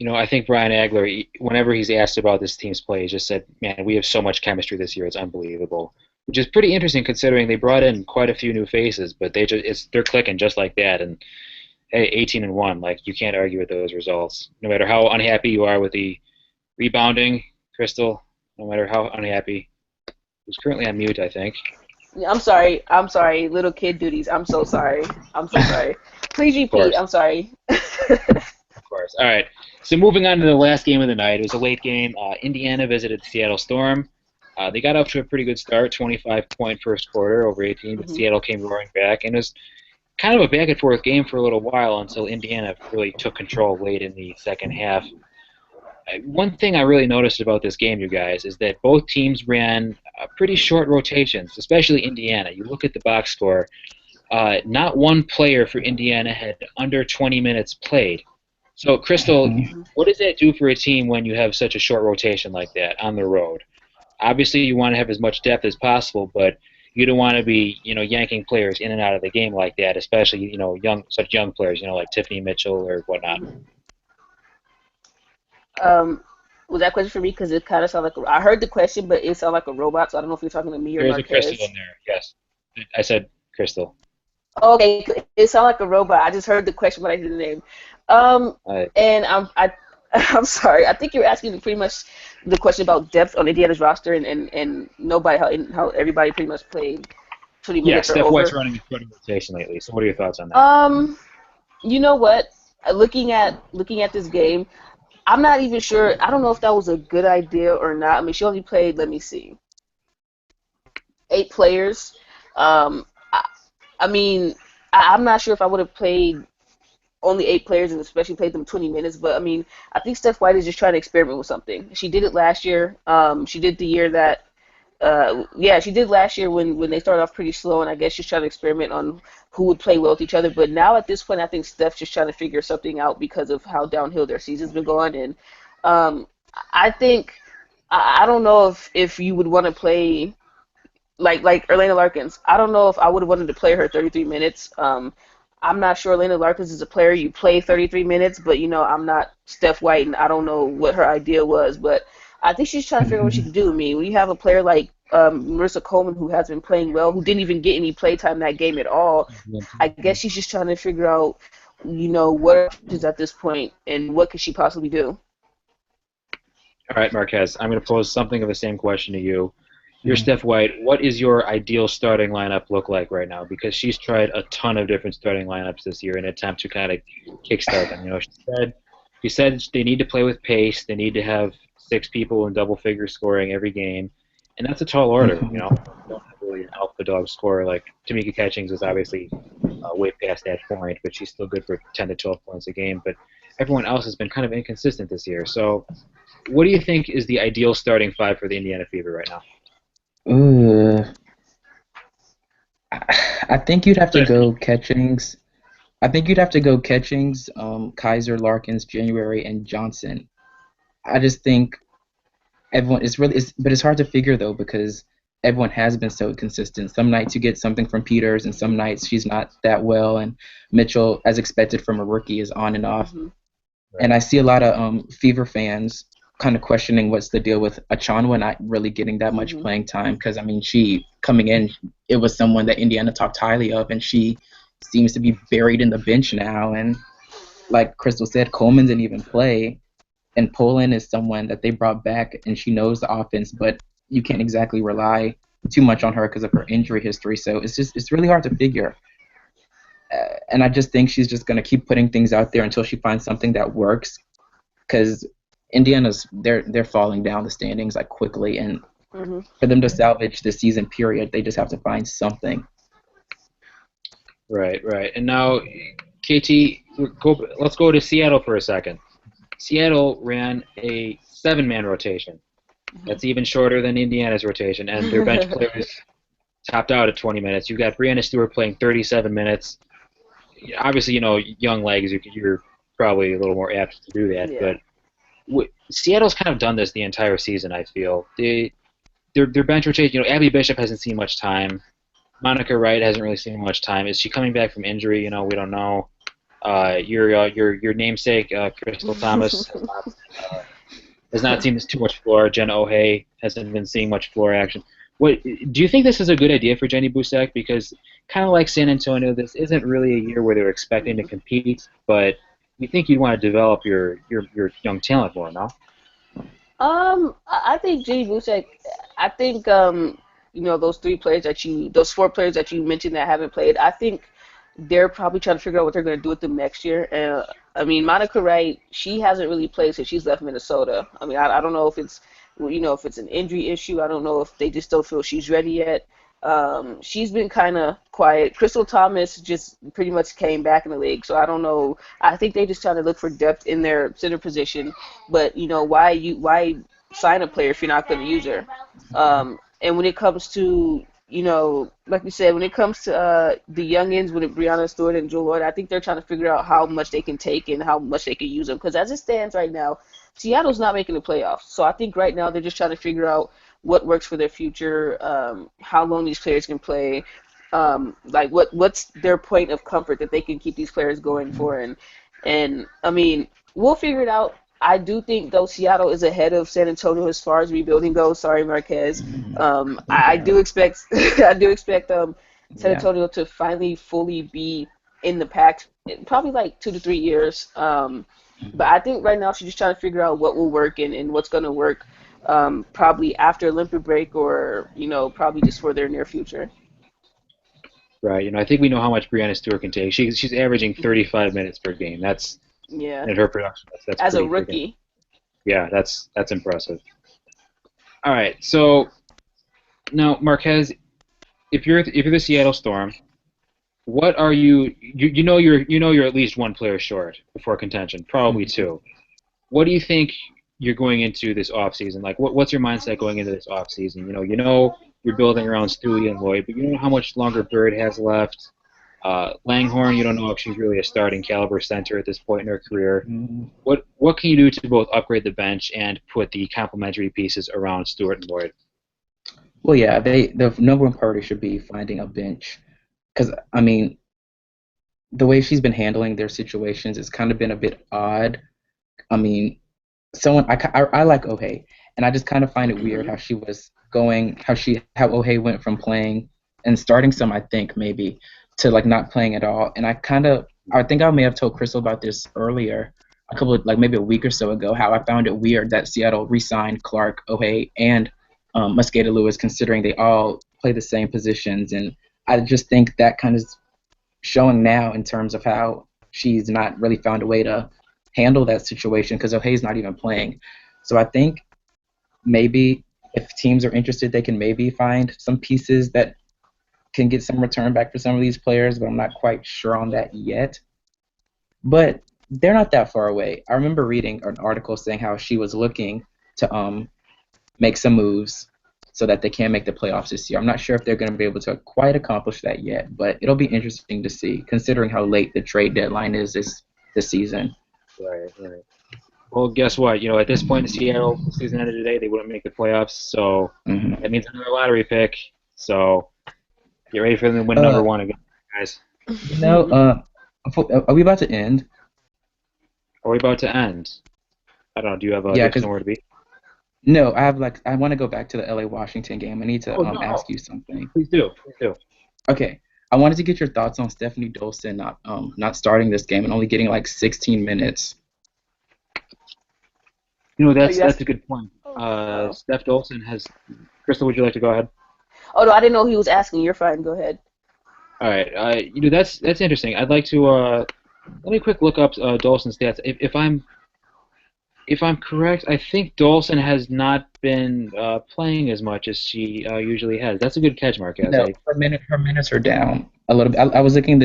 I think Brian Agler, whenever he's asked about this team's play, he just said, "Man, we have so much chemistry this year; it's unbelievable." Which is pretty interesting considering they brought in quite a few new faces, but they're clicking just like that. And hey, 18-1, like you can't argue with those results, no matter how unhappy you are with the rebounding, Crystal. No matter how unhappy. Who's currently on mute, I think. I'm sorry, little kid duties. I'm so sorry. Please repeat. I'm sorry. Of course. All right. So moving on to the last game of the night, it was a late game. Indiana visited Seattle Storm. They got off to a pretty good start, 25-point first quarter over 18, but Seattle came roaring back, and it was kind of a back-and-forth game for a little while until Indiana really took control late in the second half. One thing I really noticed about this game, you guys, is that both teams ran pretty short rotations, especially Indiana. You look at the box score, not one player for Indiana had under 20 minutes played. So, Crystal, what does that do for a team when you have such a short rotation like that on the road? Obviously, you want to have as much depth as possible, but you don't want to be, yanking players in and out of the game like that, especially, such young players, like Tiffany Mitchell or whatnot. Was that question for me? Because it kind of sounded like I heard the question, but it sounded like a robot. So I don't know if you're talking to me or Marquez. There's a Crystal in there. Yes, I said Crystal. Okay, it sounded like a robot. I just heard the question, but I didn't name. And I'm sorry. I think you're asking pretty much the question about depth on Indiana's roster and nobody how everybody pretty much played 20 minutes or over. Yeah, Steph White's running a short rotation lately. So what are your thoughts on that? You know what? Looking at this game, I'm not even sure. I don't know if that was a good idea or not. I mean, she only played, let me see, 8 players. I'm not sure if I would have played only 8 players and especially played them 20 minutes. But, I mean, I think Steph White is just trying to experiment with something. She did it last year. She did the year that she did last year when they started off pretty slow, and I guess she's trying to experiment on who would play well with each other. But now at this point, I think Steph's just trying to figure something out because of how downhill their season's been going. And I think I don't know if you would want to play like Elena Larkins. I don't know if I would have wanted to play her 33 minutes. I'm not sure Elena Larkins is a player you play 33 minutes, but I'm not Steph White, and I don't know what her idea was, but I think she's trying to figure out what she can do. I mean, when you have a player like Marissa Coleman, who has been playing well, who didn't even get any play time that game at all, I guess she's just trying to figure out, what is at this point and what could she possibly do. All right, Marquez, I'm going to pose something of the same question to you. You're Steph White. What is your ideal starting lineup look like right now? Because she's tried a ton of different starting lineups this year in an attempt to kind of kickstart them. She said they need to play with pace. They need to have 6 people in double-figure scoring every game, and that's a tall order. You don't have really an alpha dog scorer like Tamika Catchings is obviously way past that point, but she's still good for 10 to 12 points a game. But everyone else has been kind of inconsistent this year. So, what do you think is the ideal starting 5 for the Indiana Fever right now? I think you'd have to go Catchings. Kaiser, Larkins, January, and Johnson. I just think everyone but it's hard to figure though because everyone has been so consistent. Some nights you get something from Peters, and some nights she's not that well. And Mitchell, as expected from a rookie, is on and off. Mm-hmm. Right. And I see a lot of Fever fans kind of questioning what's the deal with Achanwa not really getting that much playing time, because I mean she coming in, it was someone that Indiana talked highly of, and she seems to be buried in the bench now. And like Crystal said, Coleman didn't even play, and Poland is someone that they brought back and she knows the offense, but you can't exactly rely too much on her because of her injury history. So it's really hard to figure. And I just think she's just going to keep putting things out there until she finds something that works, because Indiana's they're falling down the standings like quickly, and for them to salvage the season period, they just have to find something. Right. And now, KT, let's go to Seattle for a second. Seattle ran a 7-man rotation. That's even shorter than Indiana's rotation, and their bench players topped out at 20 minutes. You've got Brianna Stewart playing 37 minutes. Obviously, young legs, you're probably a little more apt to do that. Yeah. But Seattle's kind of done this the entire season, I feel. Their bench rotation, Abby Bishop hasn't seen much time. Monica Wright hasn't really seen much time. Is she coming back from injury? We don't know. Your namesake, Crystal Thomas, has not seen too much floor. Jenna O'Hay hasn't been seeing much floor action. What do you think this is a good idea for Jenny Busek? Because kind of like San Antonio, this isn't really a year where they're expecting to compete, but you think you'd want to develop your young talent more, no? I think Jenny Busek. I think those those 4 players that you mentioned that haven't played. I think they're probably trying to figure out what they're going to do with them next year. I mean, Monica Wright, she hasn't really played since she's left Minnesota. I mean, I don't know if it's if it's an injury issue. I don't know if they just don't feel she's ready yet. She's been kind of quiet. Crystal Thomas just pretty much came back in the league, so I don't know. I think they just trying to look for depth in their center position. But why sign a player if you're not going to use her? And when it comes to like we said, when it comes to the youngins, with Brianna Stewart and Jewel Lloyd, I think they're trying to figure out how much they can take and how much they can use them. Because as it stands right now, Seattle's not making the playoffs. So I think right now they're just trying to figure out what works for their future, how long these players can play, like what's their point of comfort that they can keep these players going for. And I mean, we'll figure it out. I do think, though, Seattle is ahead of San Antonio as far as rebuilding goes. Sorry, Marquez. I do expect San Antonio to finally fully be in the pack, probably like 2 to 3 years. But I think right now she's just trying to figure out what will work and what's going to work, probably after Olympic break or probably just for their near future. Right. I think we know how much Brianna Stewart can take. She's averaging 35 minutes per game. That's in her production. That's as a pretty rookie. Yeah, that's impressive. All right, so now Marquez, if you're the Seattle Storm, what are you're at least 1 player short before contention, probably 2. What do you think you're going into this offseason? Like, what's your mindset going into this offseason? You're building around Stewie and Lloyd, but you don't know how much longer Bird has left. Langhorn, you don't know if she's really a starting caliber center at this point in her career. What can you do to both upgrade the bench and put the complementary pieces around Stewart and Lloyd? Well, yeah, the number one priority should be finding a bench, because I mean, the way she's been handling their situations has kind of been a bit odd. I mean, I like O'Hay, and I just kind of find it weird how she was going, how O'Hay went from playing and starting some, I think maybe, to like not playing at all. And I think I may have told Crystal about this earlier, maybe a week or so ago, how I found it weird that Seattle re-signed Clark, O'Hay, and Mosqueda Lewis, considering they all play the same positions. And I just think that kind of is showing now in terms of how she's not really found a way to handle that situation, because O'Hay's not even playing. So I think maybe if teams are interested, they can maybe find some pieces that can get some return back for some of these players, but I'm not quite sure on that yet. But they're not that far away. I remember reading an article saying how she was looking to make some moves so that they can make the playoffs this year. I'm not sure if they're going to be able to quite accomplish that yet, but it'll be interesting to see, considering how late the trade deadline is this season. Right. Well, guess what? At this point in Seattle, the season ended today, they wouldn't make the playoffs, so that means another lottery pick. So get ready for them to win number 1 again, guys. Are we about to end? Are we about to end? I don't know. Do you have somewhere to be? No, I want to go back to the LA Washington game. I need to ask you something. Please do. Okay. I wanted to get your thoughts on Stephanie Dolson not starting this game and only getting like 16 minutes. That's a good point. Steph Dolson has. Crystal, would you like to go ahead? Oh no, I didn't know he was asking. You're fine. Go ahead. All right. That's interesting. I'd like to let me quick look up Dolson's stats. If I'm correct, I think Dolson has not been playing as much as she usually has. That's a good catch, Marquez. No, her minutes are down a little bit. I was looking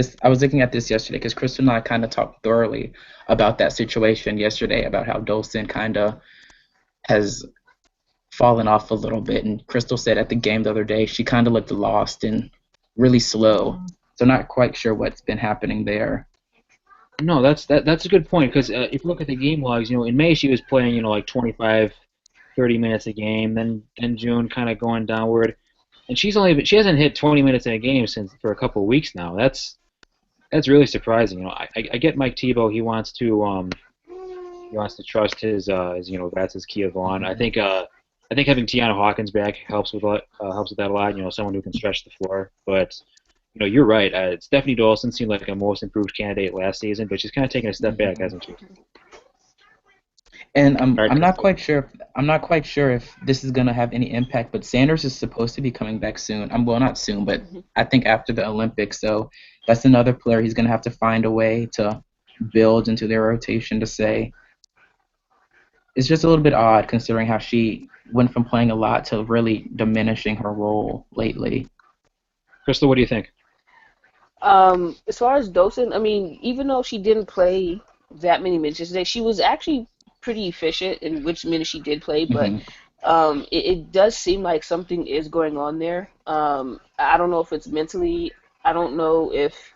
at this yesterday because Crystal and I kind of talked thoroughly about that situation yesterday, about how Dolson kind of has fallen off a little bit. And Crystal said at the game the other day she kind of looked lost and really slow. So not quite sure what's been happening there. No, that's a good point because if you look at the game logs, in May she was playing, like 25, 30 minutes a game. Then June kind of going downward, and she hasn't hit 20 minutes in a game since for a couple of weeks now. That's really surprising. I get Mike Tebow. He wants to trust his vets, his Kia Vaughn. I think having Tiana Hawkins back helps with that a lot. Someone who can stretch the floor. But you're right. Stephanie Dolson seemed like a most improved candidate last season, but she's kind of taken a step back, hasn't she? And Right, I'm not quite sure. I'm not quite sure if this is gonna have any impact. But Sanders is supposed to be coming back soon. Well, not soon, but I think after the Olympics. So that's another player he's gonna have to find a way to build into their rotation. To say it's just a little bit odd considering how she went from playing a lot to really diminishing her role lately. Crystal, what do you think? As far as Dawson, I mean, even though she didn't play that many minutes yesterday, she was actually pretty efficient in which minutes she did play. But Hmm. it does seem like something is going on there. I don't know if it's mentally. I don't know if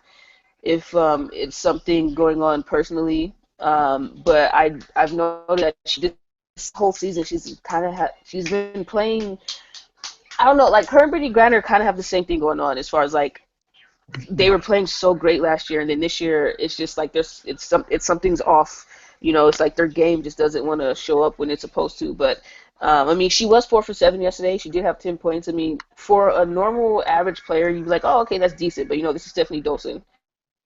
it's something going on personally. But I've noticed that she did this whole season. She's been playing. I don't know, like her and Brittany Griner kind of have the same thing going on as far as like they were playing so great last year, and then this year it's just like it's something's off. It's like their game just doesn't want to show up when it's supposed to. But I mean, she was 4 for 7 yesterday. She did have 10 points. I mean, for a normal average player, you'd be like, oh, okay, that's decent. But this is Stephanie Dolson.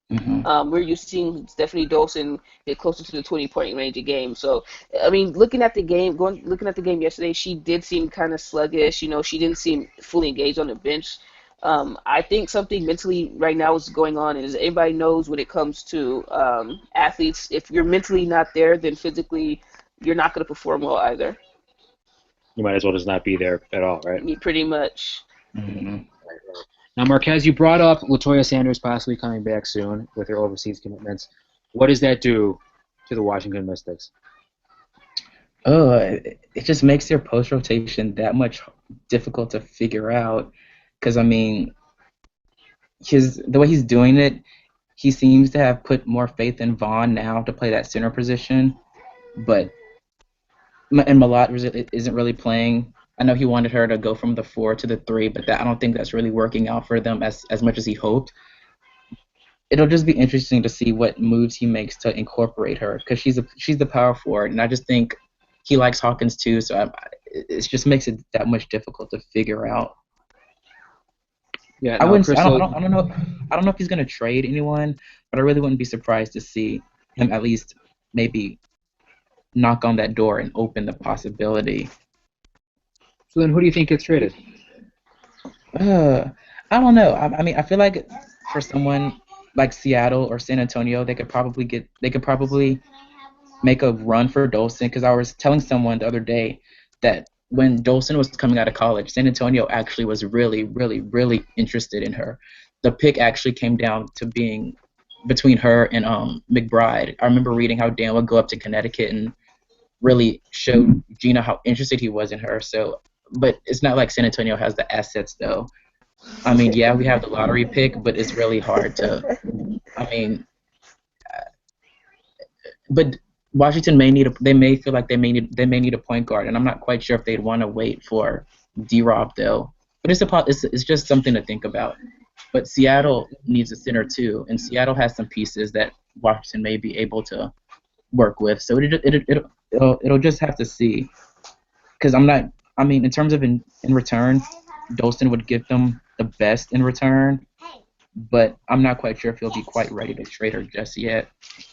Hmm. We're used to seeing Stephanie Dolson get closer to the 20-point range a game. So, I mean, looking at the game yesterday, she did seem kind of sluggish. She didn't seem fully engaged on the bench. I think something mentally right now is going on, and as everybody knows when it comes to athletes, if you're mentally not there, then physically you're not going to perform well either. You might as well just not be there at all, right? Pretty much. Hmm. Now, Marquez, you brought up Latoya Sanders possibly coming back soon with her overseas commitments. What does that do to the Washington Mystics? Oh, it just makes their post rotation that much difficult to figure out. Because I mean, the way he's doing it, he seems to have put more faith in Vaughn now to play that center position. But and Malott isn't really playing. I know he wanted her to go from the 4 to the 3, but I don't think that's really working out for them as much as he hoped. It'll just be interesting to see what moves he makes to incorporate her because she's the power forward, and I just think he likes Hawkins too. So it just makes it that much difficult to figure out. Yeah, I now, wouldn't. Crystal, I don't know. I don't know if he's gonna trade anyone, but I really wouldn't be surprised to see him at least maybe knock on that door and open the possibility. so then who do you think gets traded? Uh, I don't know. I mean, I feel like for someone like Seattle or San Antonio, they could probably make a run for Dolson because I was telling someone the other day that when Dolson was coming out of college, San Antonio actually was really, really, really interested in her. The pick actually came down to being between her and McBride. I remember reading how Dan would go up to Connecticut and really show Gina how interested he was in her. So, but it's not like San Antonio has the assets though. I mean, yeah, we have the lottery pick, but it's really hard to. I mean, but Washington may need a. They may feel like they may need a point guard, and I'm not quite sure if they'd want to wait for D-Rob though. But it's just something to think about. But Seattle needs a center too, and Seattle has some pieces that Washington may be able to work with. So it'll just have to see. Because I'm not. I mean, in terms of in return, Dolson would give them the best in return, but I'm not quite sure if he'll be quite ready to trade her just yet,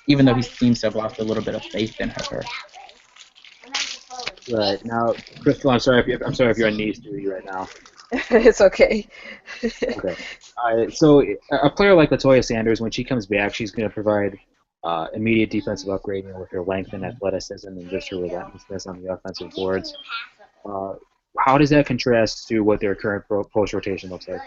even though he seems to have lost a little bit of faith in her. Right now, Crystal, I'm sorry if you're on knees duty right now. It's okay. Okay. So a player like Latoya Sanders, when she comes back, she's going to provide immediate defensive upgrade, with her length and athleticism and just her relentlessness on the offensive boards. Uh, how does that contrast to what their current post rotation looks like?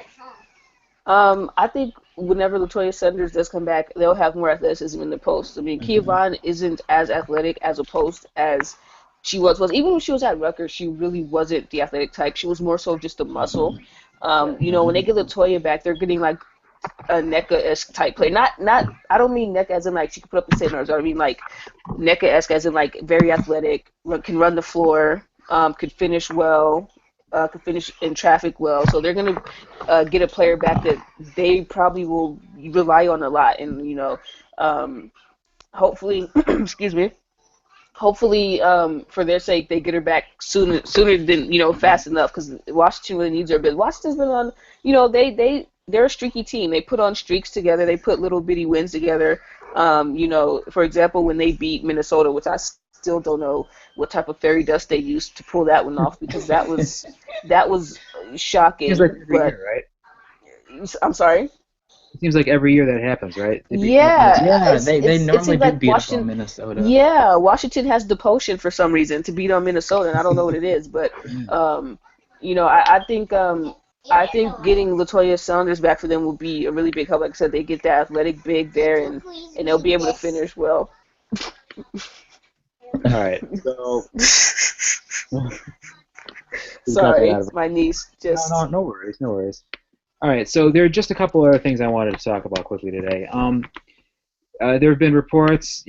I think whenever Latoya Sanders does come back, they'll have more athleticism in the post. I mean, Kia Hmm. Vaughn isn't as athletic as a post as she was even when she was at Rutgers, she really wasn't the athletic type. She was more so just a muscle. You know, when they get Latoya back, they're getting like a NECA-esque type play. Not I don't mean NECA as in like she can put up the same numbers. I mean like NECA-esque as in like very athletic, can run the floor, could finish well, could finish in traffic well. So they're gonna get a player back that they probably will rely on a lot. And you know, hopefully, excuse me. Hopefully, for their sake, they get her back sooner than fast enough, because Washington really needs her. But Washington's been on, they're a streaky team. They put on streaks together. They put little bitty wins together. For example, when they beat Minnesota, which I still don't know what type of fairy dust they used to pull that one off, because that was shocking. Seems like every But year, right? I'm sorry. It seems like every year that happens, right? Yeah, they normally do like beat up on Minnesota. Yeah, Washington has the potion for some reason to beat on Minnesota, and I don't know what it is, but I think getting Latoya Saunders back for them will be a really big help. Like I said, they get that athletic big there, and they'll be able to finish well. All right, so sorry, my niece just. No worries. All right, so there are just a couple other things I wanted to talk about quickly today. There have been reports,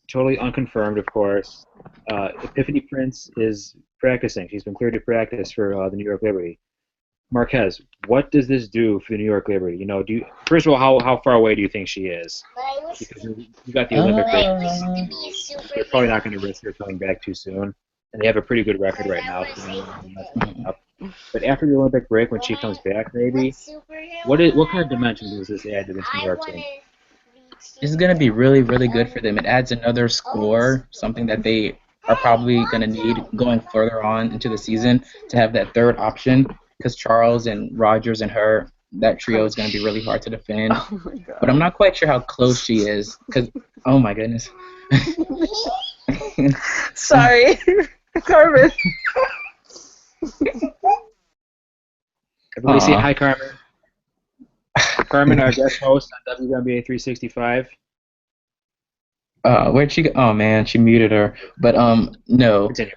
totally unconfirmed, of course. Epiphany Prince is practicing. She's been cleared to practice for the New York Liberty. Marquez, what does this do for the New York Liberty? First of all, how far away do you think she is? Because you got the Olympic break. They're probably not going to risk her coming back too soon, and they have a pretty good record right now. But after the Olympic break, when she comes back, maybe, what kind of dimension does this add to this New York team? This is going to be really, really good for them. It adds another score, something that they are probably going to need going further on into the season, to have that third option, because Charles and Rogers and her, that trio is going to be really hard to defend. Oh my God. But I'm not quite sure how close she is, because, oh my goodness. Sorry, Carmen. Everybody say hi, Carmen. Carmen, our guest host on WNBA 365. Where'd she go? Oh man, she muted her. But no. Continue.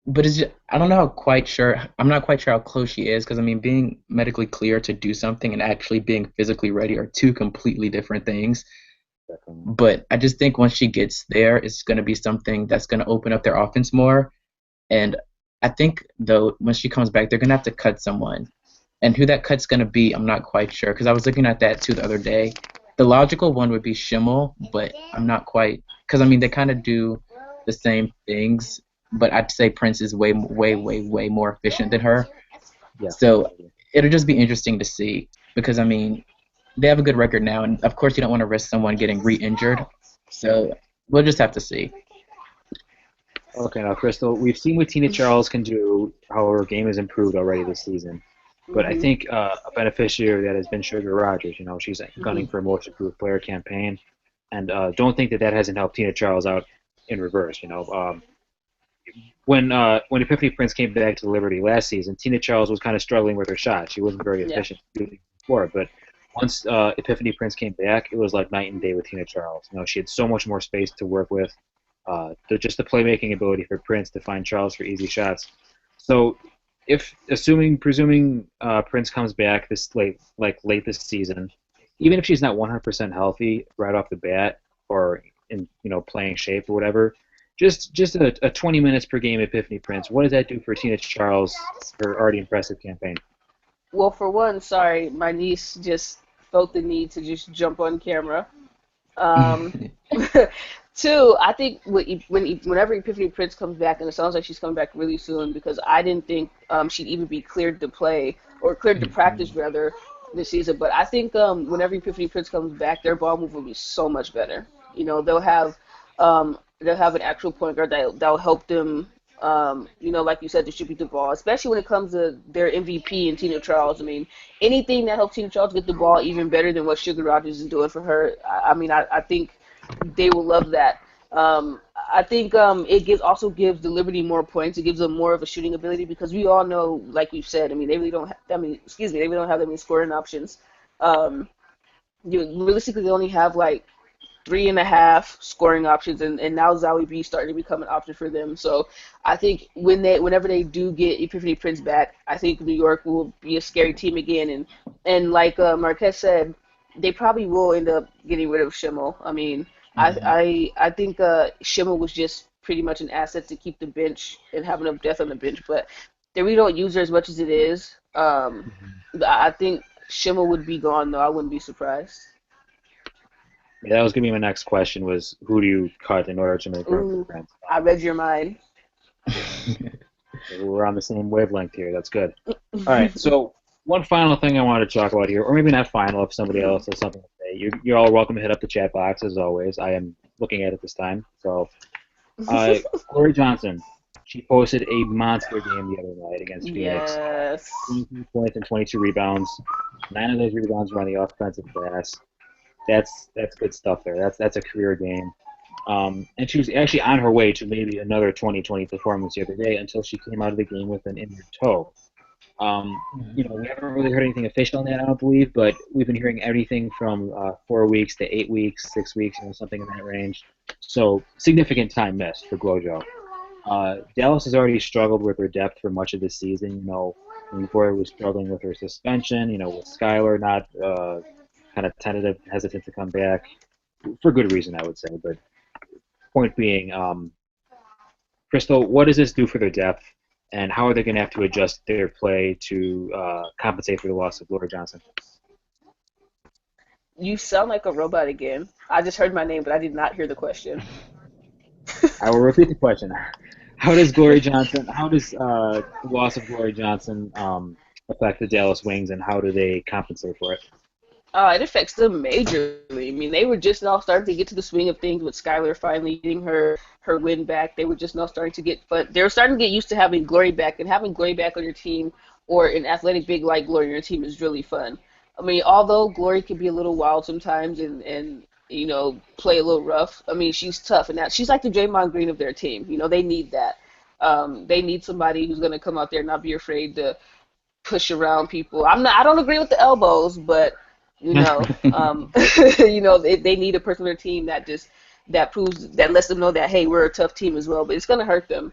But it's just, I'm not quite sure how close she is, because being medically clear to do something and actually being physically ready are two completely different things. But I just think once she gets there, it's going to be something that's going to open up their offense more. And I think, though, when she comes back, they're going to have to cut someone. And who that cut's going to be, I'm not quite sure, because I was looking at that, too, the other day. The logical one would be Schimmel, but I'm not quite, because, they kind of do the same things, but I'd say Prince is way, way, way, way more efficient than her. Yeah. So it'll just be interesting to see, because, they have a good record now, and, of course, you don't want to risk someone getting re-injured. So we'll just have to see. Okay, now, Crystal, we've seen what Tina Charles can do, how her game has improved already this season. But I think a beneficiary of that has been Sugar Rogers. She's gunning for a most improved player campaign. And don't think that hasn't helped Tina Charles out in reverse. When Epiphany Prince came back to the Liberty last season, Tina Charles was kind of struggling with her shot. She wasn't very efficient before. But once Epiphany Prince came back, it was like night and day with Tina Charles. she had so much more space to work with. Just the playmaking ability for Prince to find Charles for easy shots. So, presuming Prince comes back late this season, even if she's not 100% healthy right off the bat, or in playing shape or whatever, just a 20 minutes per game Epiphany Prince, what does that do for Tina Charles, her already impressive campaign? Well, for one, sorry, my niece just felt the need to just jump on camera. Two, I think whenever Epiphany Prince comes back, and it sounds like she's coming back really soon, because I didn't think she'd even be cleared to play, or cleared to practice rather, this season. But I think whenever Epiphany Prince comes back, their ball move will be so much better. They'll have an actual point guard that'll help them. Like you said, distribute the ball, especially when it comes to their MVP and Tina Charles. Anything that helps Tina Charles get the ball even better than what Sugar Rogers is doing for her. I think they will love that. I think it also gives the Liberty more points. It gives them more of a shooting ability, because we all know, like we've said, they really don't. They really don't have that many scoring options. Realistically, they only have like 3.5 scoring options, and now Zowie B starting to become an option for them. So I think whenever they do get Epiphany Prince back, I think New York will be a scary team again. And like Marquez said, they probably will end up getting rid of Schimmel. I mean, Mhm. I think Schimmel was just pretty much an asset to keep the bench and have enough depth on the bench, but they really don't use her as much as it is. Mhm. I think Schimmel would be gone though. I wouldn't be surprised. Yeah, that was gonna be my next question was who do you cut in order to make room for Ooh, Prince? I read your mind. We're on the same wavelength here. That's good. All right. So one final thing I wanted to talk about here, or maybe not final, if somebody else has something to say, you're all welcome to hit up the chat box as always. I am looking at it this time. So, uh, Corey Johnson, she posted a monster game the other night against Phoenix. Yes. 23 points and 22 rebounds. 9 of those rebounds were on the offensive glass. That's good stuff there. That's a career game. And she was actually on her way to maybe another 2020 performance the other day until she came out of the game with an injured toe. We haven't really heard anything official on that, I don't believe, but we've been hearing everything from 4 weeks to 8 weeks, 6 weeks, something in that range. So significant time missed for Glojo. Dallas has already struggled with her depth for much of this season. Victoria was struggling with her suspension. With Skylar not kind of tentative, hesitant to come back for good reason, I would say. But point being, Crystal, what does this do for their depth, and how are they going to have to adjust their play to compensate for the loss of Laura Johnson? You sound like a robot again. I just heard my name, but I did not hear the question. I will repeat the question. How does the loss of Glory Johnson affect the Dallas Wings, and how do they compensate for it? It affects them majorly. I mean, they were just now starting to get to the swing of things with Skylar finally getting her win back. They were just now starting to get, but they were starting to get used to having Glory back, and having Glory back on your team or an athletic big like Glory on your team is really fun. I mean, although Glory can be a little wild sometimes and play a little rough. I mean, she's tough, and she's like the Draymond Green of their team. They need that. They need somebody who's going to come out there and not be afraid to push around people. I don't agree with the elbows, but they need a person on their team that lets them know that hey, we're a tough team as well. But it's gonna hurt them.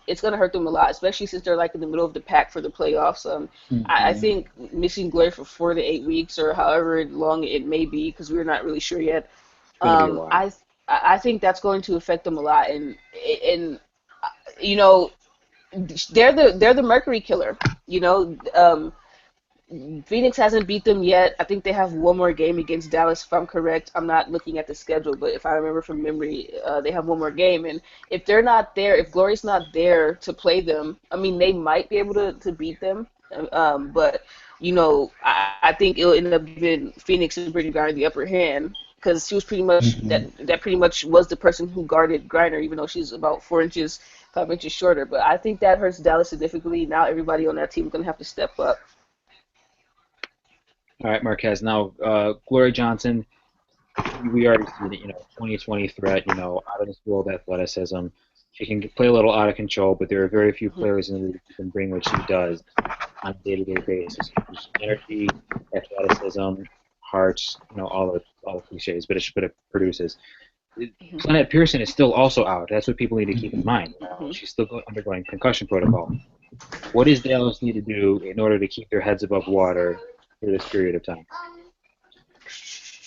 It's gonna hurt them a lot, especially since they're like in the middle of the pack for the playoffs. I Mhm. think missing Glory for 4 to 8 weeks or however long it may be, because we're not really sure yet. It's going to be a while. I think that's going to affect them a lot, and you know they're the Mercury killer. Phoenix hasn't beat them yet. I think they have one more game against Dallas, if I'm correct. I'm not looking at the schedule, but if I remember from memory, they have one more game. And if they're not there, if Glory's not there to play them, I mean, they might be able to beat them. But I think it'll end up giving Phoenix and Brittany Griner the upper hand because she was pretty much Mhm. that pretty much was the person who guarded Griner, even though she's about 4 inches, 5 inches shorter. But I think that hurts Dallas significantly. Now everybody on that team is gonna have to step up. All right, Marquez. Now, Glory Johnson, we already see that, 2020 threat, out of this world athleticism. She can play a little out of control, but there are very few players in the league who can bring what she does on a day-to-day basis. Energy, athleticism, heart, all the cliches, but it produces. Planet Pearson is still also out. That's what people need to keep in Mhm. mind. She's still undergoing concussion protocol. What does Dallas need to do in order to keep their heads above water for this period of time?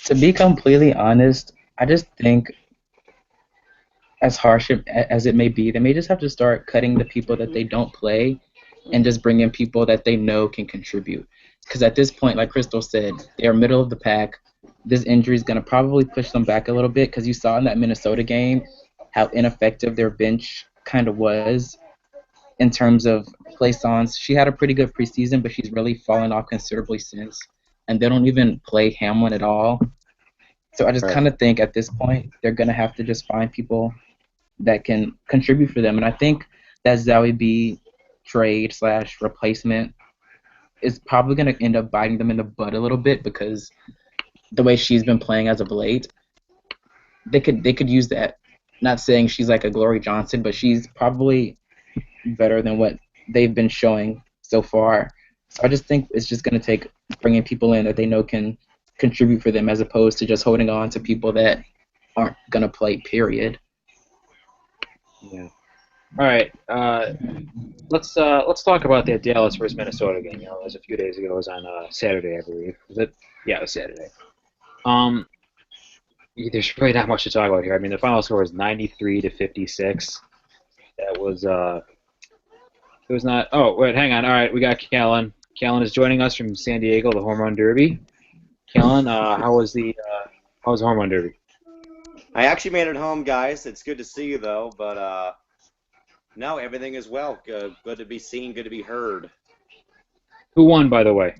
To be completely honest, I just think, as harsh as it may be, they may just have to start cutting the people that Mhm. they don't play and Mhm. just bring in people that they know can contribute. Because at this point, like Crystal said, they're middle of the pack. This injury is going to probably push them back a little bit because you saw in that Minnesota game how ineffective their bench kind of was in terms of play-ons. She had a pretty good preseason, but she's really fallen off considerably since. And they don't even play Hamlin at all. So I just Right. kind of think at this point they're going to have to just find people that can contribute for them. And I think that Zoe B trade slash replacement is probably going to end up biting them in the butt a little bit because the way she's been playing as of late, they could use that. Not saying she's like a Glory Johnson, but she's probably better than what they've been showing so far. So I just think it's just going to take bringing people in that they know can contribute for them as opposed to just holding on to people that aren't gonna play. Period. Yeah. All right. Let's talk about that Dallas versus Minnesota game. It was a few days ago. It was on Saturday, I believe. Was it? Yeah, it was Saturday. Um, there's really not much to talk about here. I mean, the final score was 93-56. That was It was not. Oh wait, hang on. All right, we got Callan. Callan is joining us from San Diego, the Home Run Derby. Callan, how was the Home Run Derby? I actually made it home, guys. It's good to see you, though. But no, everything is well. Good to be seen. Good to be heard. Who won, by the way?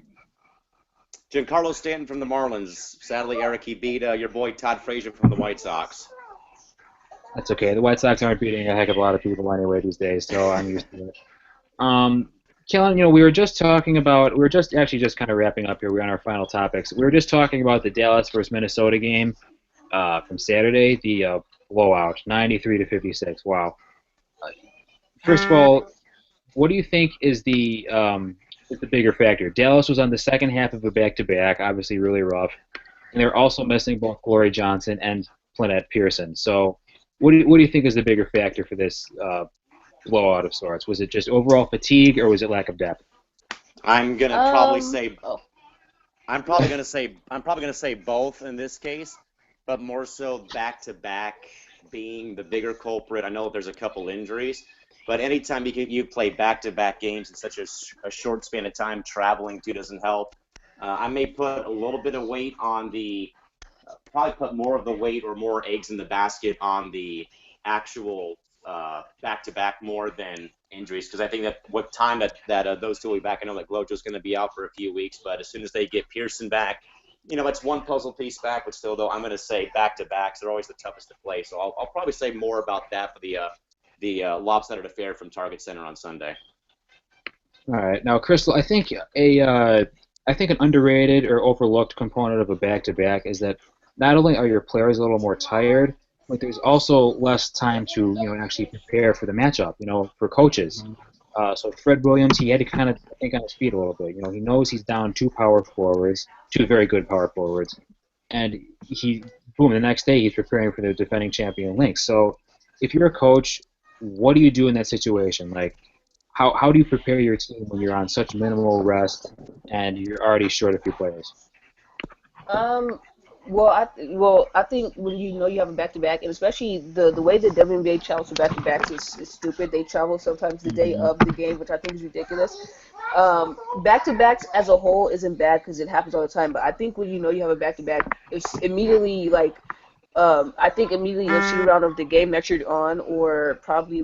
Giancarlo Stanton from the Marlins. Sadly, Eric, he beat your boy Todd Frazier from the White Sox. That's okay. The White Sox aren't beating a heck of a lot of people anyway these days, so I'm used to it. Callan, we were just talking about, we were just actually just kind of wrapping up here. We're on our final topics. We were just talking about the Dallas versus Minnesota game from Saturday, the blowout, 93-56. Wow. First of all, what do you think is the bigger factor? Dallas was on the second half of a back-to-back, obviously really rough, and they're also missing both Glory Johnson and Lynette Pearson. So, what do you think is the bigger factor for this blowout of sorts? Was it just overall fatigue, or was it lack of depth? I'm gonna probably say. I'm probably gonna say both in this case, but more so back-to-back being the bigger culprit. I know there's a couple injuries. But anytime you play back-to-back games in such a short span of time, traveling too doesn't help. I may put a little bit of weight on probably put more of the weight or more eggs in the basket on the actual back-to-back more than injuries, because I think that what time that those two will be back, I know that Glojo's going to be out for a few weeks, but as soon as they get Pearson back, it's one puzzle piece back, but still, though, I'm going to say back-to-backs are always the toughest to play. So I'll probably say more about that for the lopsided affair from Target Center on Sunday. All right, now Crystal, I think an underrated or overlooked component of a back-to-back is that not only are your players a little more tired, but there's also less time to actually prepare for the matchup. For coaches. So Fred Williams, he had to kind of think on his feet a little bit. He knows he's down two very good power forwards, and boom, the next day he's preparing for the defending champion Lynx. So if you're a coach, what do you do in that situation? Like, how do you prepare your team when you're on such minimal rest and you're already short a few players? Well, I think when you have a back-to-back, and especially the way the WNBA travels for back-to-backs is stupid. They travel sometimes the day of the game, which I think is ridiculous. Back-to-backs as a whole isn't bad because it happens all the time, but I think when you have a back-to-back, it's immediately I think immediately the shoot around of the game that you're on, or probably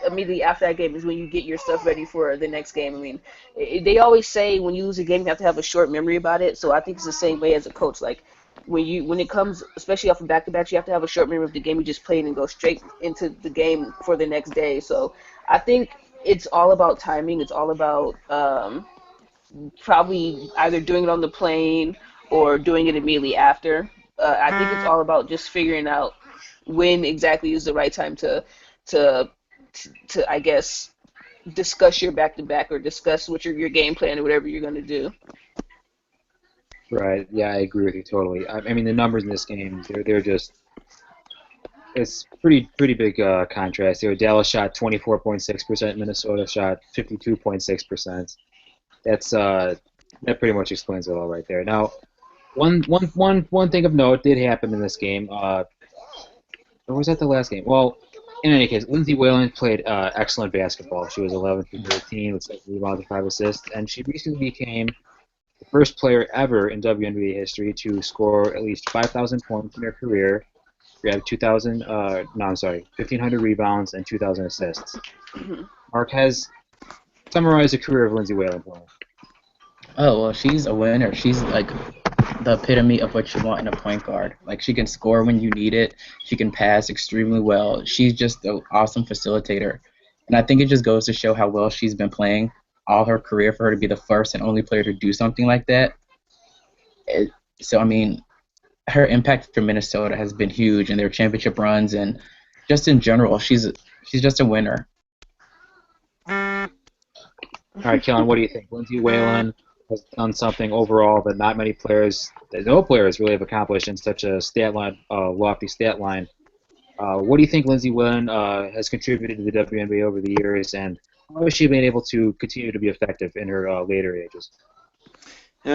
immediately after that game is when you get your stuff ready for the next game. I mean, they always say when you lose a game, you have to have a short memory about it. So I think it's the same way as a coach. Like when it comes, especially off of back-to-backs, you have to have a short memory of the game you just played and go straight into the game for the next day. So I think it's all about timing. It's all about probably either doing it on the plane or doing it immediately after. I think it's all about just figuring out when exactly is the right time to I guess discuss your back-to-back or discuss what your game plan or whatever you're going to do. Right. Yeah, I agree with you totally. I mean, the numbers in this game, they're just it's pretty big contrast here. Dallas shot 24.6%, Minnesota shot 52.6%. That pretty much explains it all right there. Now, one thing of note did happen in this game. Or was that the last game? Well, in any case, Lindsay Whalen played excellent basketball. She was 11 for 13 with 7 rebounds and 5 assists, and she recently became the first player ever in WNBA history to score at least 5,000 points in her career. We have 1,500 rebounds and 2,000 assists. Marquez, summarize the career of Lindsay Whalen for us. Oh, well, she's a winner. She's like the epitome of what you want in a point guard. Like, she can score when you need it. She can pass extremely well. She's just an awesome facilitator. And I think it just goes to show how well she's been playing all her career for her to be the first and only player to do something like that. So, I mean, her impact for Minnesota has been huge in their championship runs, and just in general, she's just a winner. All right, Kellen, what do you think? Lindsay Whalen, has done something overall that no players really have accomplished in such a lofty stat line. What do you think Lindsay Whalen has contributed to the WNBA over the years, and how has she been able to continue to be effective in her later ages?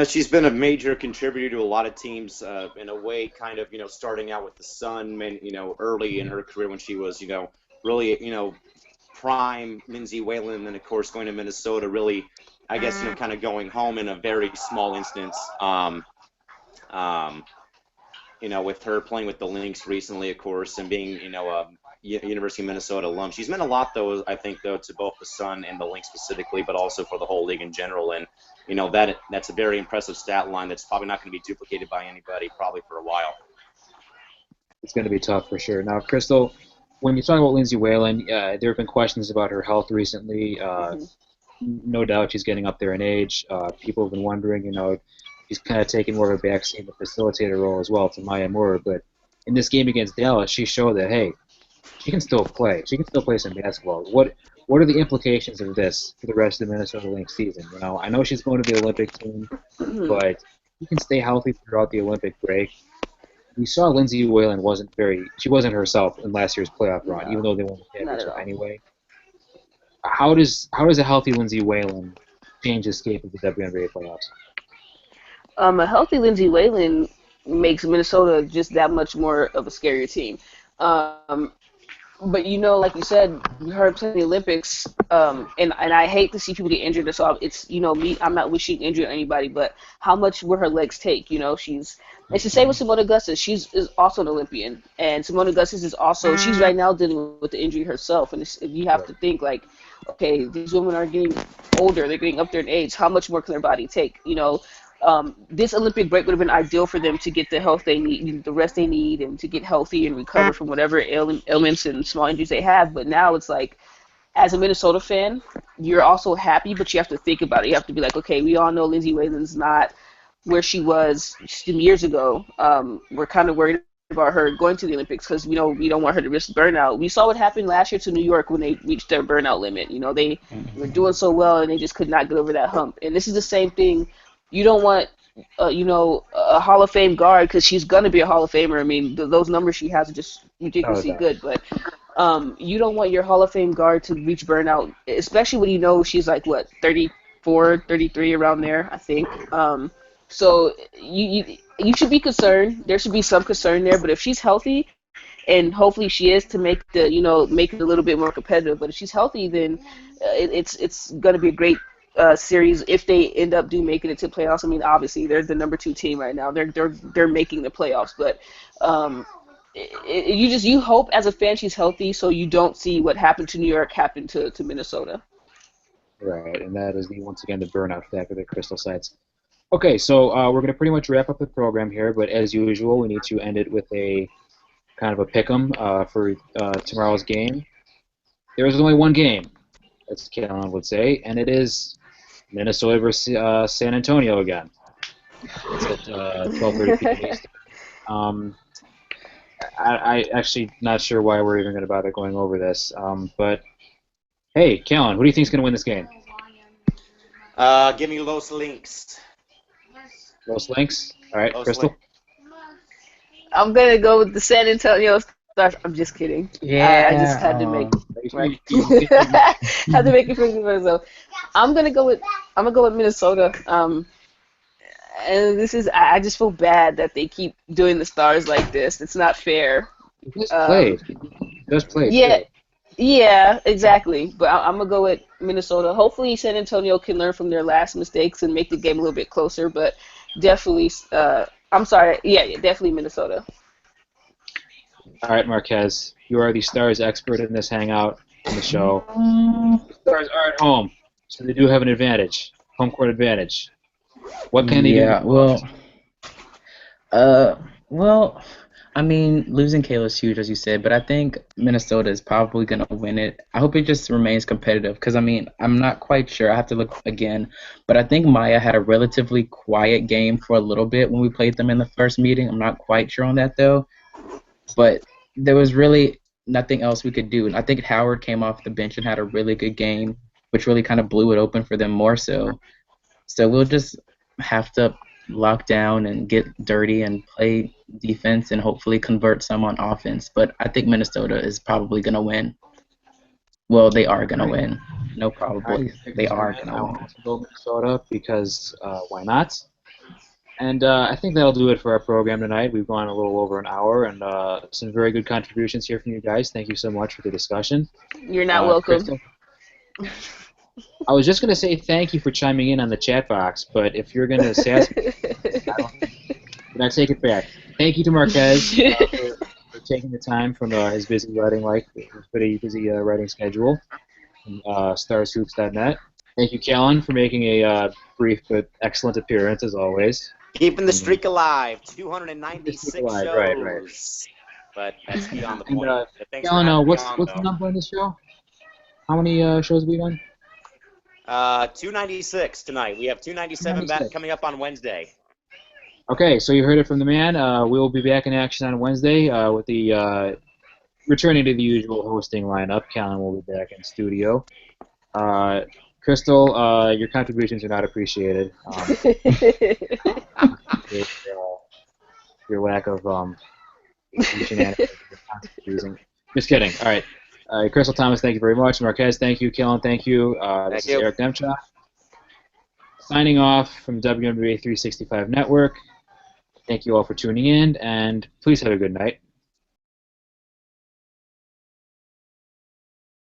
She's been a major contributor to a lot of teams in a way, kind of, starting out with the Sun, early in her career when she was, really, prime Lindsay Whalen, and then, of course, going to Minnesota, really, I guess, kind of going home in a very small instance. With her playing with the Lynx recently, of course, and being, a University of Minnesota alum. She's meant a lot, though, I think, to both the Sun and the Lynx specifically, but also for the whole league in general. And, that's a very impressive stat line that's probably not going to be duplicated by anybody probably for a while. It's going to be tough for sure. Now, Crystal, when you're talking about Lindsay Whalen, there have been questions about her health recently. No doubt she's getting up there in age. People have been wondering, she's kind of taking more of a backseat in the facilitator role as well to Maya Moore. But in this game against Dallas, she showed that, hey, she can still play. She can still play some basketball. What are the implications of this for the rest of the Minnesota Lynx season? I know she's going to the Olympic team, but she can stay healthy throughout the Olympic break. We saw Lindsay Whalen wasn't herself in last year's playoff run, even though they won the championship anyway. How does a healthy Lindsay Whalen change the scape of the WNBA playoffs? A healthy Lindsay Whalen makes Minnesota just that much more of a scarier team. But like you said, her playing the Olympics, and I hate to see people get injured. So it's me. I'm not wishing injury on anybody, but how much will her legs take? It's the same with Simone Augustus. She's also an Olympian, and Simone Augustus is also she's right now dealing with the injury herself. And you have to think like, okay, these women are getting older. They're getting up there in age. How much more can their body take? This Olympic break would have been ideal for them to get the health they need, the rest they need, and to get healthy and recover from whatever ailments and small injuries they have. But now it's like, as a Minnesota fan, you're also happy, but you have to think about it. You have to be like, okay, we all know Lindsay Whalen's not where she was some years ago. We're kind of worried about her going to the Olympics because we don't want her to risk burnout. We saw what happened last year to New York when they reached their burnout limit. They were doing so well and they just could not get over that hump. And this is the same thing. You don't want, a Hall of Fame guard because she's going to be a Hall of Famer. I mean, those numbers she has are just ridiculously good. But you don't want your Hall of Fame guard to reach burnout, especially when she's like, 34, 33, around there, I think. So you should be concerned. There should be some concern there. But if she's healthy, and hopefully she is to make make it a little bit more competitive. But if she's healthy, then it's going to be a great series if they end up making it to playoffs. I mean, obviously they're the number 2 team right now. They're making the playoffs, but you hope as a fan she's healthy, so you don't see what happened to New York happen to Minnesota. Right, and that is once again the burnout factor that Crystal cites. Okay, so we're going to pretty much wrap up the program here, but as usual, we need to end it with a kind of a pick'em for tomorrow's game. There is only one game, as Kellen would say, and it is Minnesota versus San Antonio again. It's at 12:30 p.m. Eastern. I actually not sure why we're even going to bother going over this, but hey, Kellen, who do you think is going to win this game? Give me Los Lynx. Los Lynx? All right, Los Crystal? Lynx. I'm going to go with the San Antonio Stars. I'm just kidding. Yeah. I just had to make had to make it for myself. I'm gonna go with Minnesota. And this is I just feel bad that they keep doing the Stars like this. It's not fair. Just played. Yeah. Yeah, exactly. But I'm gonna go with Minnesota. Hopefully, San Antonio can learn from their last mistakes and make the game a little bit closer. But definitely, I'm sorry. Yeah, definitely Minnesota. All right, Marquez, you are the Stars expert in this hangout on the show. The Stars are at home, so they do have an advantage, home court advantage. What can they do? Yeah, well, I mean, losing Kayla's huge, as you said, but I think Minnesota is probably going to win it. I hope it just remains competitive because, I mean, I'm not quite sure. I have to look again. But I think Maya had a relatively quiet game for a little bit when we played them in the first meeting. I'm not quite sure on that, though. But there was really nothing else we could do. And I think Howard came off the bench and had a really good game, which really kind of blew it open for them more so. So we'll just have to lock down and get dirty and play defense and hopefully convert some on offense. But I think Minnesota is probably going to win. Well, they are going to win. No, probably. They are going to I will win. also go Minnesota because why not? And I think that'll do it for our program tonight. We've gone a little over an hour, and some very good contributions here from you guys. Thank you so much for the discussion. You're not welcome. Crystal, I was just going to say thank you for chiming in on the chat box, but if you're going to sass me, then I take it back. Thank you to Marquez for taking the time from his busy writing life, his pretty busy writing schedule, from starshoops.net. Thank you, Kellen, for making a brief but excellent appearance, as always. Keeping the streak alive, 296 shows. Right. But that's beyond the point. Thanks Kellen, for what's having me on, the number on this show? How many shows have we done? 296 tonight. We have 297 back coming up on Wednesday. Okay, so you heard it from the man. We'll be back in action on Wednesday with the returning to the usual hosting lineup. Kellen will be back in studio. Crystal, your contributions are not appreciated. Your lack of shenanigans. Just kidding. All right. Crystal Thomas, thank you very much. Marquez, thank you. Kellen, thank you. This is Eric Demchak. Signing off from WNBA 365 Network. Thank you all for tuning in, and please have a good night.